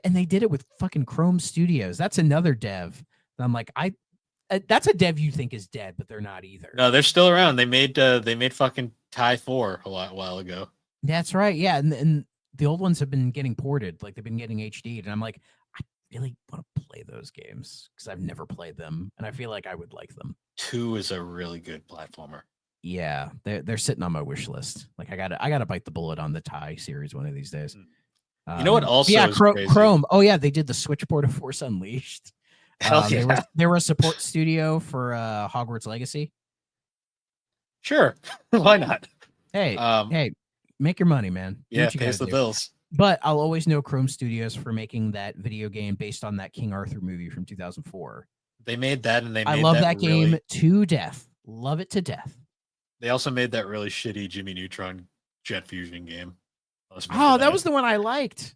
they did it with fucking Chrome Studios. That's another dev. I'm like, that's a dev you think is dead, but they're not either. No, they're still around. They made fucking TIE 4 a while ago. That's right. Yeah, and the old ones have been getting ported, like they've been getting HD'd, and I'm like, I really want to play those games because I've never played them, and I feel like I would like them. 2 is a really good platformer. Yeah, they're sitting on my wish list. Like I gotta bite the bullet on the TIE series one of these days. You know what? Also, is crazy? Chrome. Oh yeah, they did the Switchboard of Force Unleashed. Hell yeah. They were a support studio for Hogwarts Legacy. Sure, why not? Hey, make your money, man. Yeah, pays the bills. But I'll always know Chrome Studios for making that video game based on that King Arthur movie from 2004. They made that, and I love that game to death. Love it to death. They also made that really shitty Jimmy Neutron Jet Fusion game. Oh, that was the one I liked.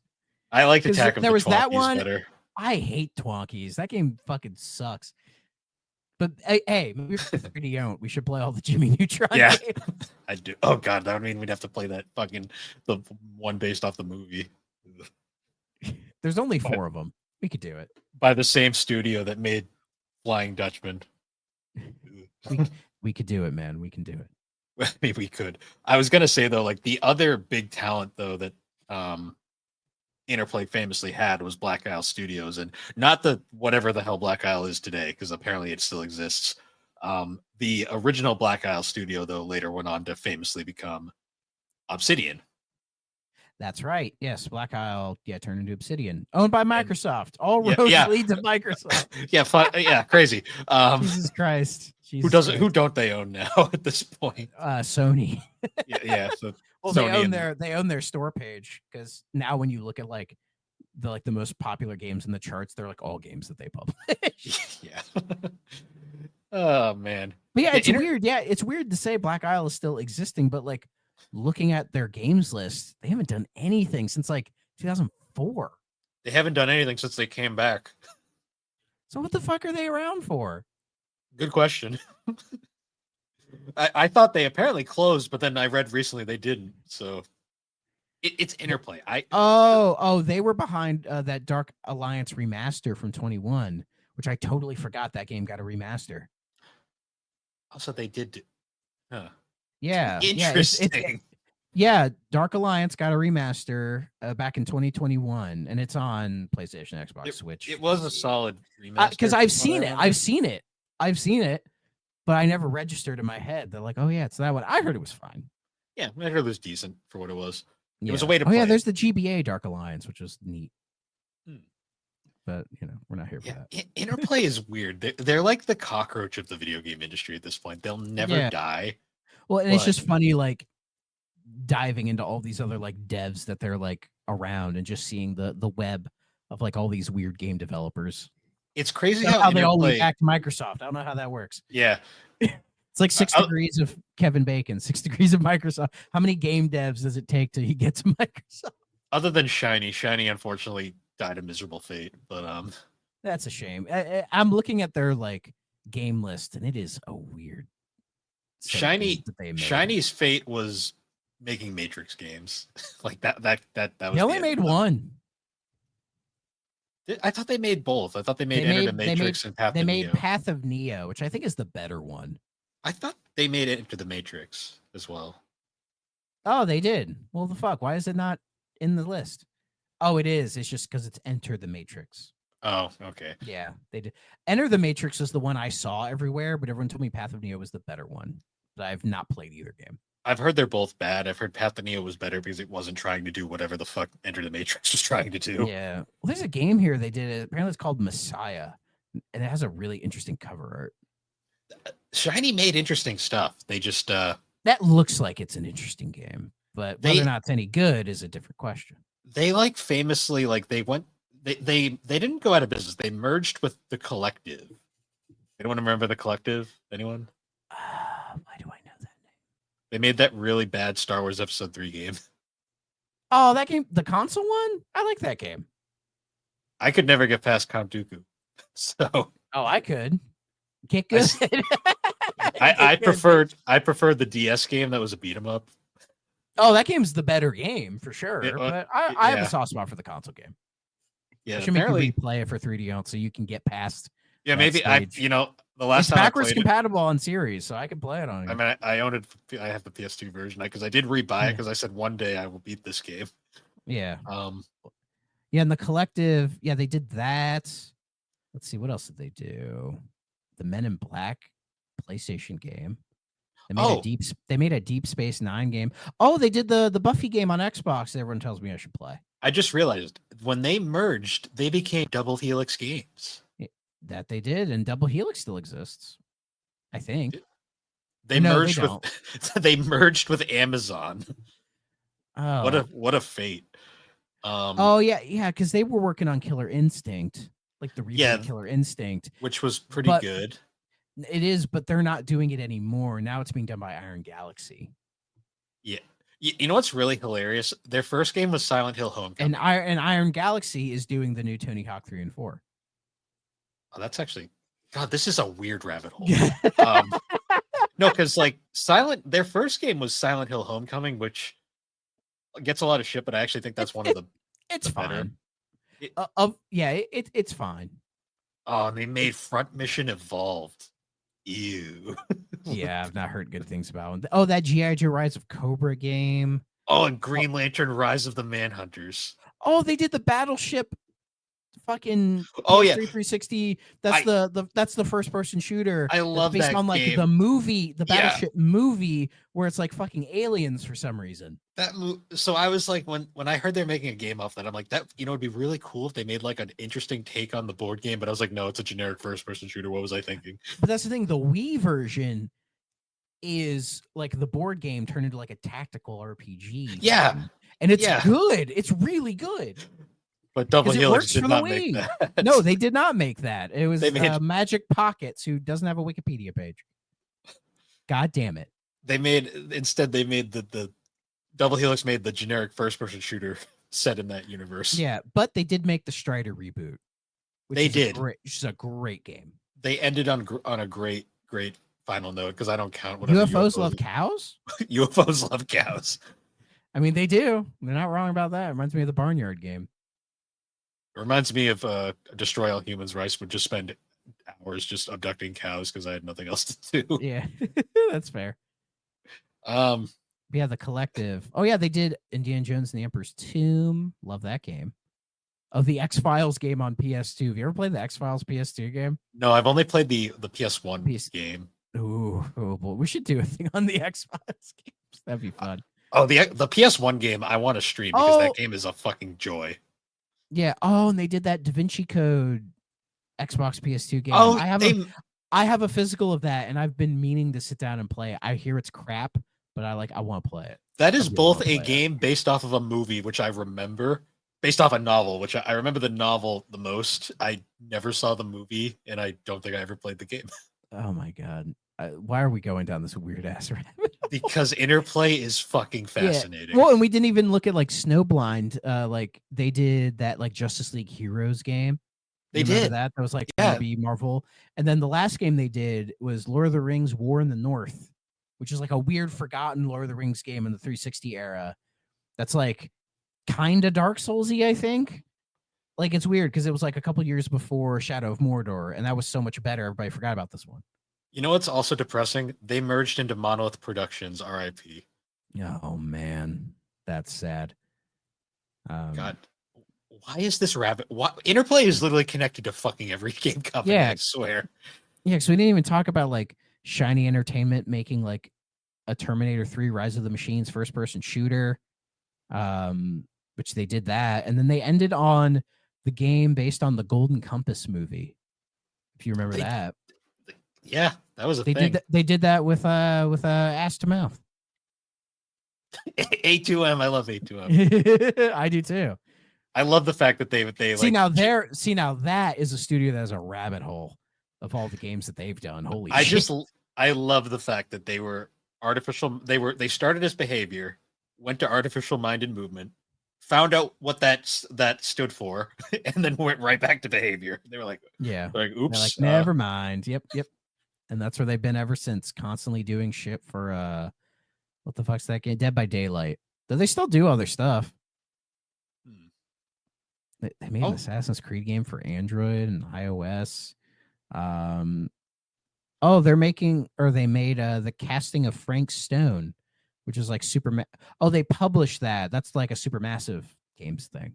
I liked Attack of the Twonkies that one better. I hate Twonkies. That game fucking sucks. But hey, maybe if we 3D owned, we should play all the Jimmy Neutron games. I do. Oh god, that would mean we'd have to play that fucking the one based off the movie. There's only 4 of them. We could do it. By the same studio that made Flying Dutchman. We could do it, man. We can do it. Maybe we could. I was gonna say though, like the other big talent though that Interplay famously had was Black Isle Studios, and not the whatever the hell Black Isle is today, because apparently it still exists. The original Black Isle studio though later went on to famously become Obsidian. That's right. Yes, Black Isle, turned into Obsidian, owned by Microsoft. All roads lead to Microsoft. Crazy. Jesus Christ. Who don't they own now at this point? Sony. So well, Sony they own their store page, because now when you look at like the most popular games in the charts, they're like all games that they publish. Yeah. Oh man. But yeah, it's weird. Yeah, it's weird to say Black Isle is still existing, but like looking at their games list, they haven't done anything since like 2004. They haven't done anything since they came back. So what the fuck are they around for? Good question. I thought they apparently closed, but then I read recently they didn't. So it's Interplay. They were behind that Dark Alliance remaster from 21, which I totally forgot that game got a remaster. Also, they did. Huh. Yeah. Interesting. Dark Alliance got a remaster back in 2021, and it's on PlayStation, Xbox, Switch. It was a solid remaster. Because I've seen it, but I never registered in my head. They're like, oh yeah, it's that one. I heard it was fine. Yeah, I heard it was decent for what it was. It was a way to play. Oh yeah, there's the GBA Dark Alliance, which was neat. But we're not here for that. Interplay is weird. They're like the cockroach of the video game industry at this point. They'll never die. Well, and it's just funny, like diving into all these other like devs that they're like around, and just seeing the web of like all these weird game developers. It's crazy how they all link back to Microsoft. I don't know how that works. Yeah. It's like 6 degrees of Kevin Bacon, 6 degrees of Microsoft. How many game devs does it take to get to Microsoft? Other than Shiny unfortunately died a miserable fate, but that's a shame. I'm looking at their like game list, and it is a weird. Shiny's fate was making Matrix games. Like that was. They only made one. I thought they made both. I thought they made Enter the Matrix and Path of Neo. They made Path of Neo, which I think is the better one. I thought they made Enter the Matrix as well. Oh, they did. Well, the fuck? Why is it not in the list? Oh, it is. It's just because it's Enter the Matrix. Oh, okay. Yeah, they did. Enter the Matrix is the one I saw everywhere, but everyone told me Path of Neo was the better one. But I've not played either game. I've heard they're both bad. I've heard Path of Neo was better because it wasn't trying to do whatever the fuck Enter the Matrix was trying to do. Yeah. Well, there's a game here they did. Apparently it's called Messiah, and it has a really interesting cover art. Shiny made interesting stuff. They just that looks like it's an interesting game, but whether or not it's any good is a different question. They like famously like they didn't go out of business. They merged with The Collective, Anyone remember The Collective? Anyone? Why do I know that name? They made that really bad Star Wars Episode 3 game. Oh, that game, the console one? I like that game. I could never get past Count Dooku. So Oh, I could. Get good. I preferred the DS game that was a beat 'em up. Oh, that game's the better game for sure. But I have yeah. a soft spot for the console game. Yeah, I should make you replay it for 3D so you can get past. Yeah, maybe stage. The last it's time backwards I played compatible on series, so I can play it on it. I mean, I own it. I have the PS2 version because I did rebuy it because I said one day I will beat this game. Yeah. Yeah, and the Collective, they did that. Let's see, what else did they do? The Men in Black PlayStation game. They made a Deep Space Nine game. Oh, they did the Buffy game on Xbox that everyone tells me I should play. I just realized when they merged, they became Double Helix Games. That they did, and Double Helix still exists, I think. They merged with Amazon. Oh, what a fate. Because they were working on Killer Instinct, like the reboot Killer Instinct, which was pretty good. It is, but they're not doing it anymore. Now it's being done by Iron Galaxy. Yeah. You know what's really hilarious? Their first game was Silent Hill Homecoming. And Iron Galaxy is doing the new Tony Hawk 3 and 4. Oh, that's actually... God, this is a weird rabbit hole. No, because their first game was Silent Hill Homecoming, which gets a lot of shit, but I actually think that's one of the... It's fine. It's fine. Oh, and they made Front Mission Evolved. Ew. Yeah, I've not heard good things about it. Oh, that G.I. Joe Rise of Cobra game. Oh, and Green Lantern Rise of the Manhunters. Oh, they did the Battleship fucking 360. That's the first person shooter. I love based that on game. the movie, the Battleship movie, where it's like fucking aliens for some reason. So I was like, when I heard they're making a game off that, I'm like, that it'd be really cool if they made an interesting take on the board game. But I was like, no, it's a generic first person shooter. What was I thinking? But that's the thing. The Wii version is the board game turned into a tactical RPG. Yeah, and it's good. It's really good. But Double Helix did not make that. No, they did not make that. It was Magic Pockets, who doesn't have a Wikipedia page. God damn it. They made the Double Helix made the generic first-person shooter set in that universe. Yeah, but they did make the Strider reboot. Which is a great game. They ended on a great final note because I don't count whatever. UFOs love cows? UFOs love cows. I mean, they do. They're not wrong about that. It reminds me of the Barnyard game. It reminds me of Destroy All Humans, where I would just spend hours just abducting cows because I had nothing else to do. Yeah, that's fair. The Collective. Oh yeah, they did Indiana Jones and the Emperor's Tomb. Love that game. Oh, the X-Files game on PS2. Have you ever played the X-Files PS2 game? No, I've only played the PS1 game. Ooh, boy. We should do a thing on the X-Files games. That'd be fun. Oh, the PS1 game I want to stream because that game is a fucking joy. Yeah. Oh, and they did that Da Vinci Code Xbox PS2 game. Oh, I have a physical of that, and I've been meaning to sit down and play it. I hear it's crap, but I want to play it. That is both a game based off of a movie, which I remember, based off a novel, which I remember the novel the most. I never saw the movie, and I don't think I ever played the game. Oh my God. Why are we going down this weird ass rabbit? Because Interplay is fucking fascinating. Yeah. Well, and we didn't even look at Snowblind. They did that Justice League Heroes game. They did that. That was be Marvel. And then the last game they did was Lord of the Rings: War in the North, which is a weird forgotten Lord of the Rings game in the 360 era. That's kind of Dark Souls-y, I think. It's weird because it was a couple years before Shadow of Mordor, and that was so much better. Everybody forgot about this one. You know what's also depressing? They merged into Monolith Productions, RIP. Oh man, that's sad. God, why is this rabbit? Interplay is literally connected to fucking every game company. I swear. Yeah, so we didn't even talk about Shiny Entertainment making a Terminator 3 Rise of the Machines first-person shooter, which they did that, and then they ended on the game based on the Golden Compass movie. If you remember that. Yeah, that was a thing. They did that with Ass to Mouth. A2M, I love A2M. I do too. I love the fact that they now that is a studio that has a rabbit hole of all the games that they've done. Holy I shit. I love the fact that they were artificial. They started as behavior, went to artificial mind and movement, found out what that stood for, and then went right back to behavior. They were like, yeah, oops, they're like, never mind. Yep. And that's where they've been ever since, constantly doing shit for what the fuck's that game? Dead by Daylight. Though they still do other stuff. They made an Assassin's Creed game for Android and iOS. They made the Casting of Frank Stone, which is like they published that. That's like a Supermassive Games thing.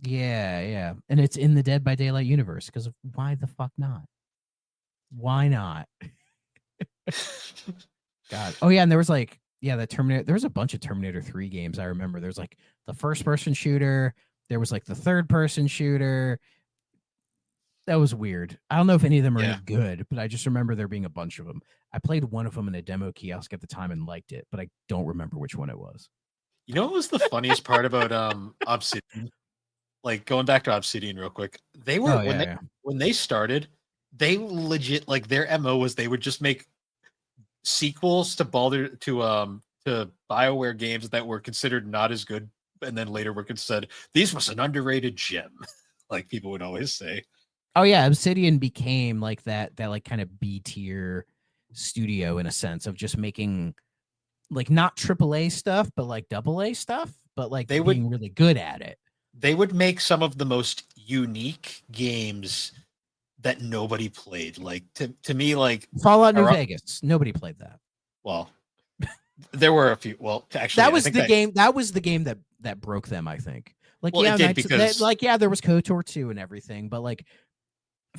Yeah. And it's in the Dead by Daylight universe, because why the fuck not? Why not? God. Oh yeah, and there was like, the Terminator. There was a bunch of Terminator 3 games. I remember there's like the first person shooter. There was like the third person shooter. That was weird. I don't know if any of them are any good, but I just remember there being a bunch of them. I played one of them in a demo kiosk at the time and liked it, but I don't remember which one it was. You know what was the funniest part about Obsidian? Like, going back to Obsidian real quick, they were when they started, they legit, like, their MO was they would just make sequels to BioWare games that were considered not as good, and then later were considered these was an underrated gem, like people would always say. Oh yeah, Obsidian became like that like kind of B tier studio in a sense of just making like not AAA stuff, but like AA stuff, but like being really good at it. They would make some of the most unique games that nobody played. Like to me, like Fallout New Vegas, nobody played that. Well, there were a few. Well, actually, that was the game. That was the game that broke them, I think. Like, well, there was KOTOR 2 and everything, but like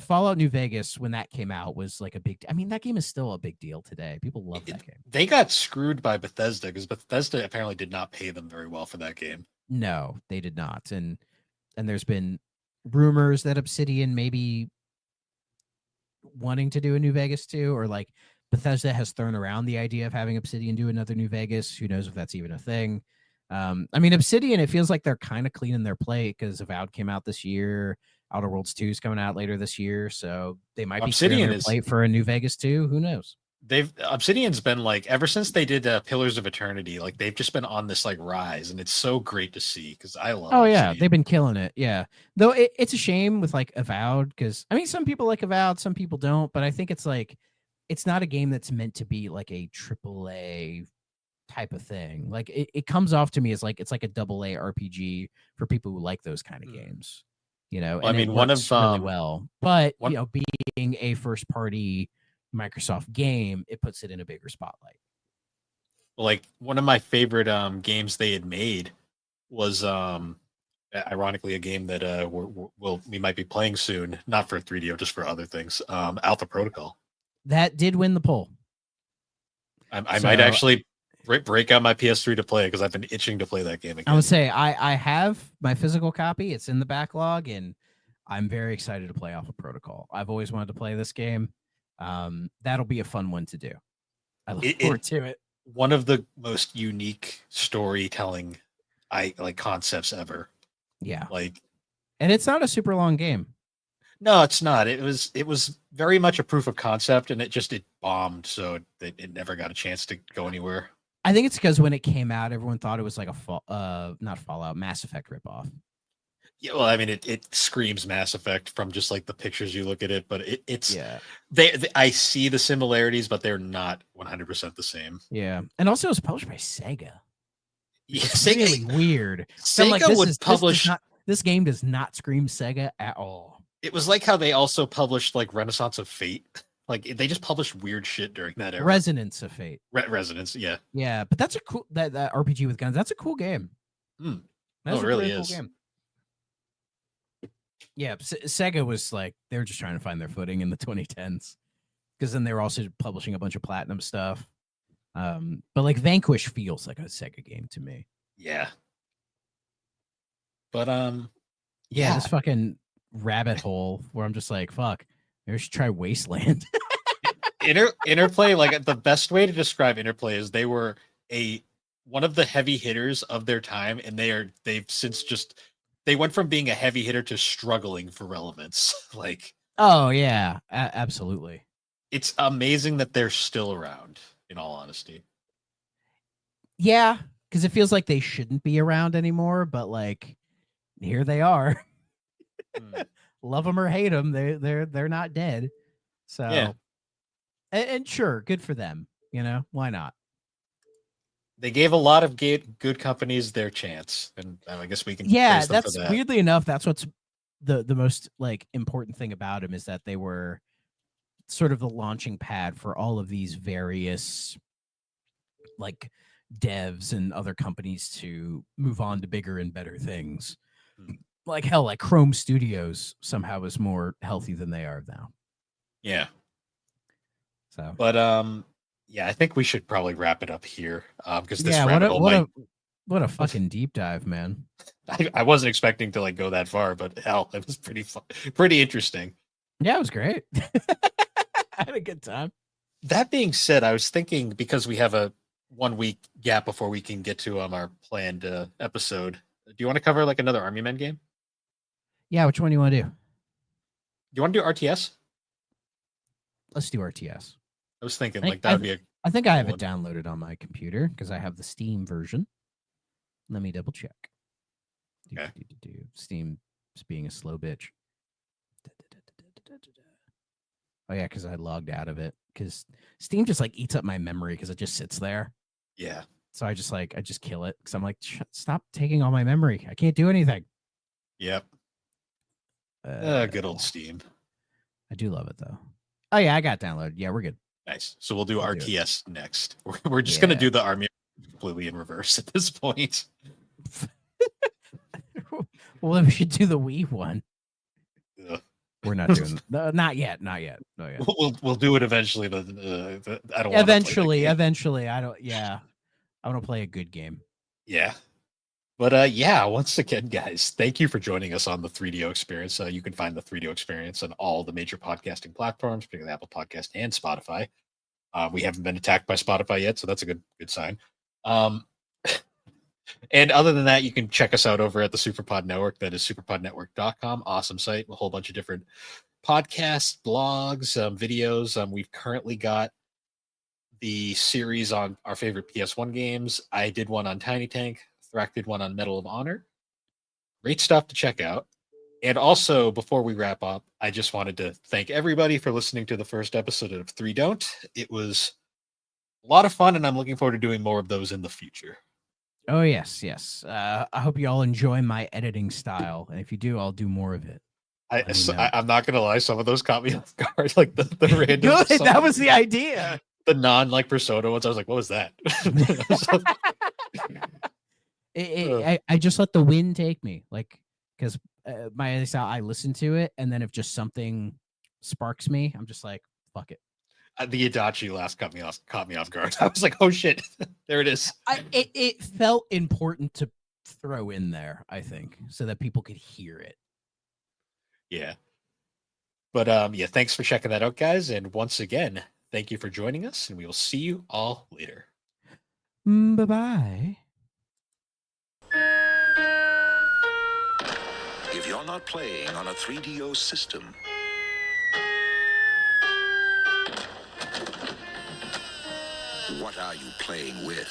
Fallout New Vegas, when that came out, was like a big. I mean, that game is still a big deal today. People love that game. They got screwed by Bethesda because Bethesda apparently did not pay them very well for that game. No, they did not, and there's been rumors that Obsidian maybe wanting to do a New Vegas 2, or like Bethesda has thrown around the idea of having Obsidian do another New Vegas. Who knows if that's even a thing? I mean, Obsidian, it feels like they're kind of cleaning their plate because Avowed came out this year. Outer Worlds 2 is coming out later this year, so they might be clearing their plate for a New Vegas 2. Who knows? Obsidian's been like, ever since they did Pillars of Eternity, like they've just been on this like rise, and it's so great to see because I love. Oh yeah, they've been killing it. Yeah, though it's a shame with like Avowed, because I mean some people like Avowed, some people don't, but I think it's like it's not a game that's meant to be like a AAA type of thing. Like it comes off to me as like it's like a AA RPG for people who like those kind of games. You know, well, I mean, one of really well, but you know, being a first party Microsoft game, it puts it in a bigger spotlight. Like one of my favorite games they had made was ironically a game that we might be playing soon, not for 3DO, just for other things. Alpha Protocol. That did win the poll. I might actually break out my PS3 to play it because I've been itching to play that game again. I would say I have my physical copy. It's in the backlog, and I'm very excited to play Alpha Protocol. I've always wanted to play this game. That'll be a fun one to do. I look forward to it. One of the most unique storytelling concepts ever. Yeah. And it's not a super long game. No, it's not. It was very much a proof of concept, and it bombed, so it never got a chance to go anywhere. I think it's because when it came out, everyone thought it was like not Fallout, Mass Effect ripoff. Yeah, well, I mean, it screams Mass Effect from just like the pictures you look at it, but it's I see the similarities, but they're not 100% the same. Yeah, and also it was published by Sega. Yeah, it's really weird. Sega would publish. This game does not scream Sega at all. It was like how they also published like Renaissance of Fate. Like they just published weird shit during that era. Resonance of Fate. Resonance, yeah. Yeah, but that's a cool that RPG with guns. That's a cool game. It really is. Cool game. Yeah, Sega was like they were just trying to find their footing in the 2010s, because then they were also publishing a bunch of platinum stuff. But like Vanquish feels like a Sega game to me. Yeah. But this fucking rabbit hole where I'm just like, fuck, maybe I should try Wasteland. Interplay, like the best way to describe Interplay is they were one of the heavy hitters of their time, and they've since they went from being a heavy hitter to struggling for relevance. Like Oh yeah, absolutely. It's amazing that they're still around, in all honesty. Yeah, because it feels like they shouldn't be around anymore, but like here they are. Hmm. Love them or hate them, they're not dead. So Yeah. and sure, good for them. You know, why not? They gave a lot of good companies their chance, and I guess we can Yeah, praise them for that's that. weirdly enough, that's what's the most like important thing about them is that they were sort of the launching pad for all of these various like devs and other companies to move on to bigger and better things. Hmm. Like hell, like Chrome Studios somehow is more healthy than they are now. Yeah. So, But yeah, I think we should probably wrap it up here because this yeah, rabbit hole might. what a fucking deep dive, man. I wasn't expecting to like go that far, but hell, it was pretty fun, pretty interesting. Yeah, it was great. I had a good time. That being said, I was thinking because we have a 1 week gap before we can get to our planned episode. Do you want to cover like another Army Men game? Yeah, which one do you want to do? Do you want to do RTS? Let's do RTS. I was thinking I like that would be a. I think I have cool it downloaded on my computer because I have the Steam version. Let me double check. Okay. Steam's being a slow bitch. Oh yeah, because I logged out of it because Steam just like eats up my memory because it just sits there. Yeah. So I just kill it because I'm like, stop taking all my memory. I can't do anything. Yep. Good old Steam. I do love it though. Oh yeah, I got it downloaded. Yeah, we're good. Nice. So we'll do We'll do RTS next. We're just gonna do the Army completely in reverse at this point. Well, then we should do the Wii one. Ugh. We're not doing not yet. Not yet. We'll do it eventually, but I don't. Eventually. I don't. Yeah, I want to play a good game. Yeah. But yeah, once again, guys, thank you for joining us on the 3DO Experience. You can find the 3DO Experience on all the major podcasting platforms, particularly Apple Podcast and Spotify. We haven't been attacked by Spotify yet, so that's a good sign. And other than that, you can check us out over at the Superpod Network. That is superpodnetwork.com. Awesome site. A whole bunch of different podcasts, blogs, videos. We've currently got the series on our favorite PS1 games. I did one on Tiny Tank. Thrak did one on Medal of Honor. Great stuff to check out. And also, before we wrap up, I just wanted to thank everybody for listening to the first episode of 3 Don't. It was a lot of fun, and I'm looking forward to doing more of those in the future. Oh, yes. I hope you all enjoy my editing style. And if you do, I'll do more of it. I'm not going to lie. Some of those caught me off guard. Like the random. Good. That was the idea. The non Persona ones. I was like, what was that? I just let the wind take me, like, because my style, I listen to it, and then if just something sparks me, I'm just like, fuck it. The Adachi last caught me off guard. I was like, oh shit, there it is. It felt important to throw in there, I think, so that people could hear it. Yeah. But yeah, thanks for checking that out, guys. And once again, thank you for joining us, and we will see you all later. Bye-bye. If you're not playing on a 3DO system, what are you playing with?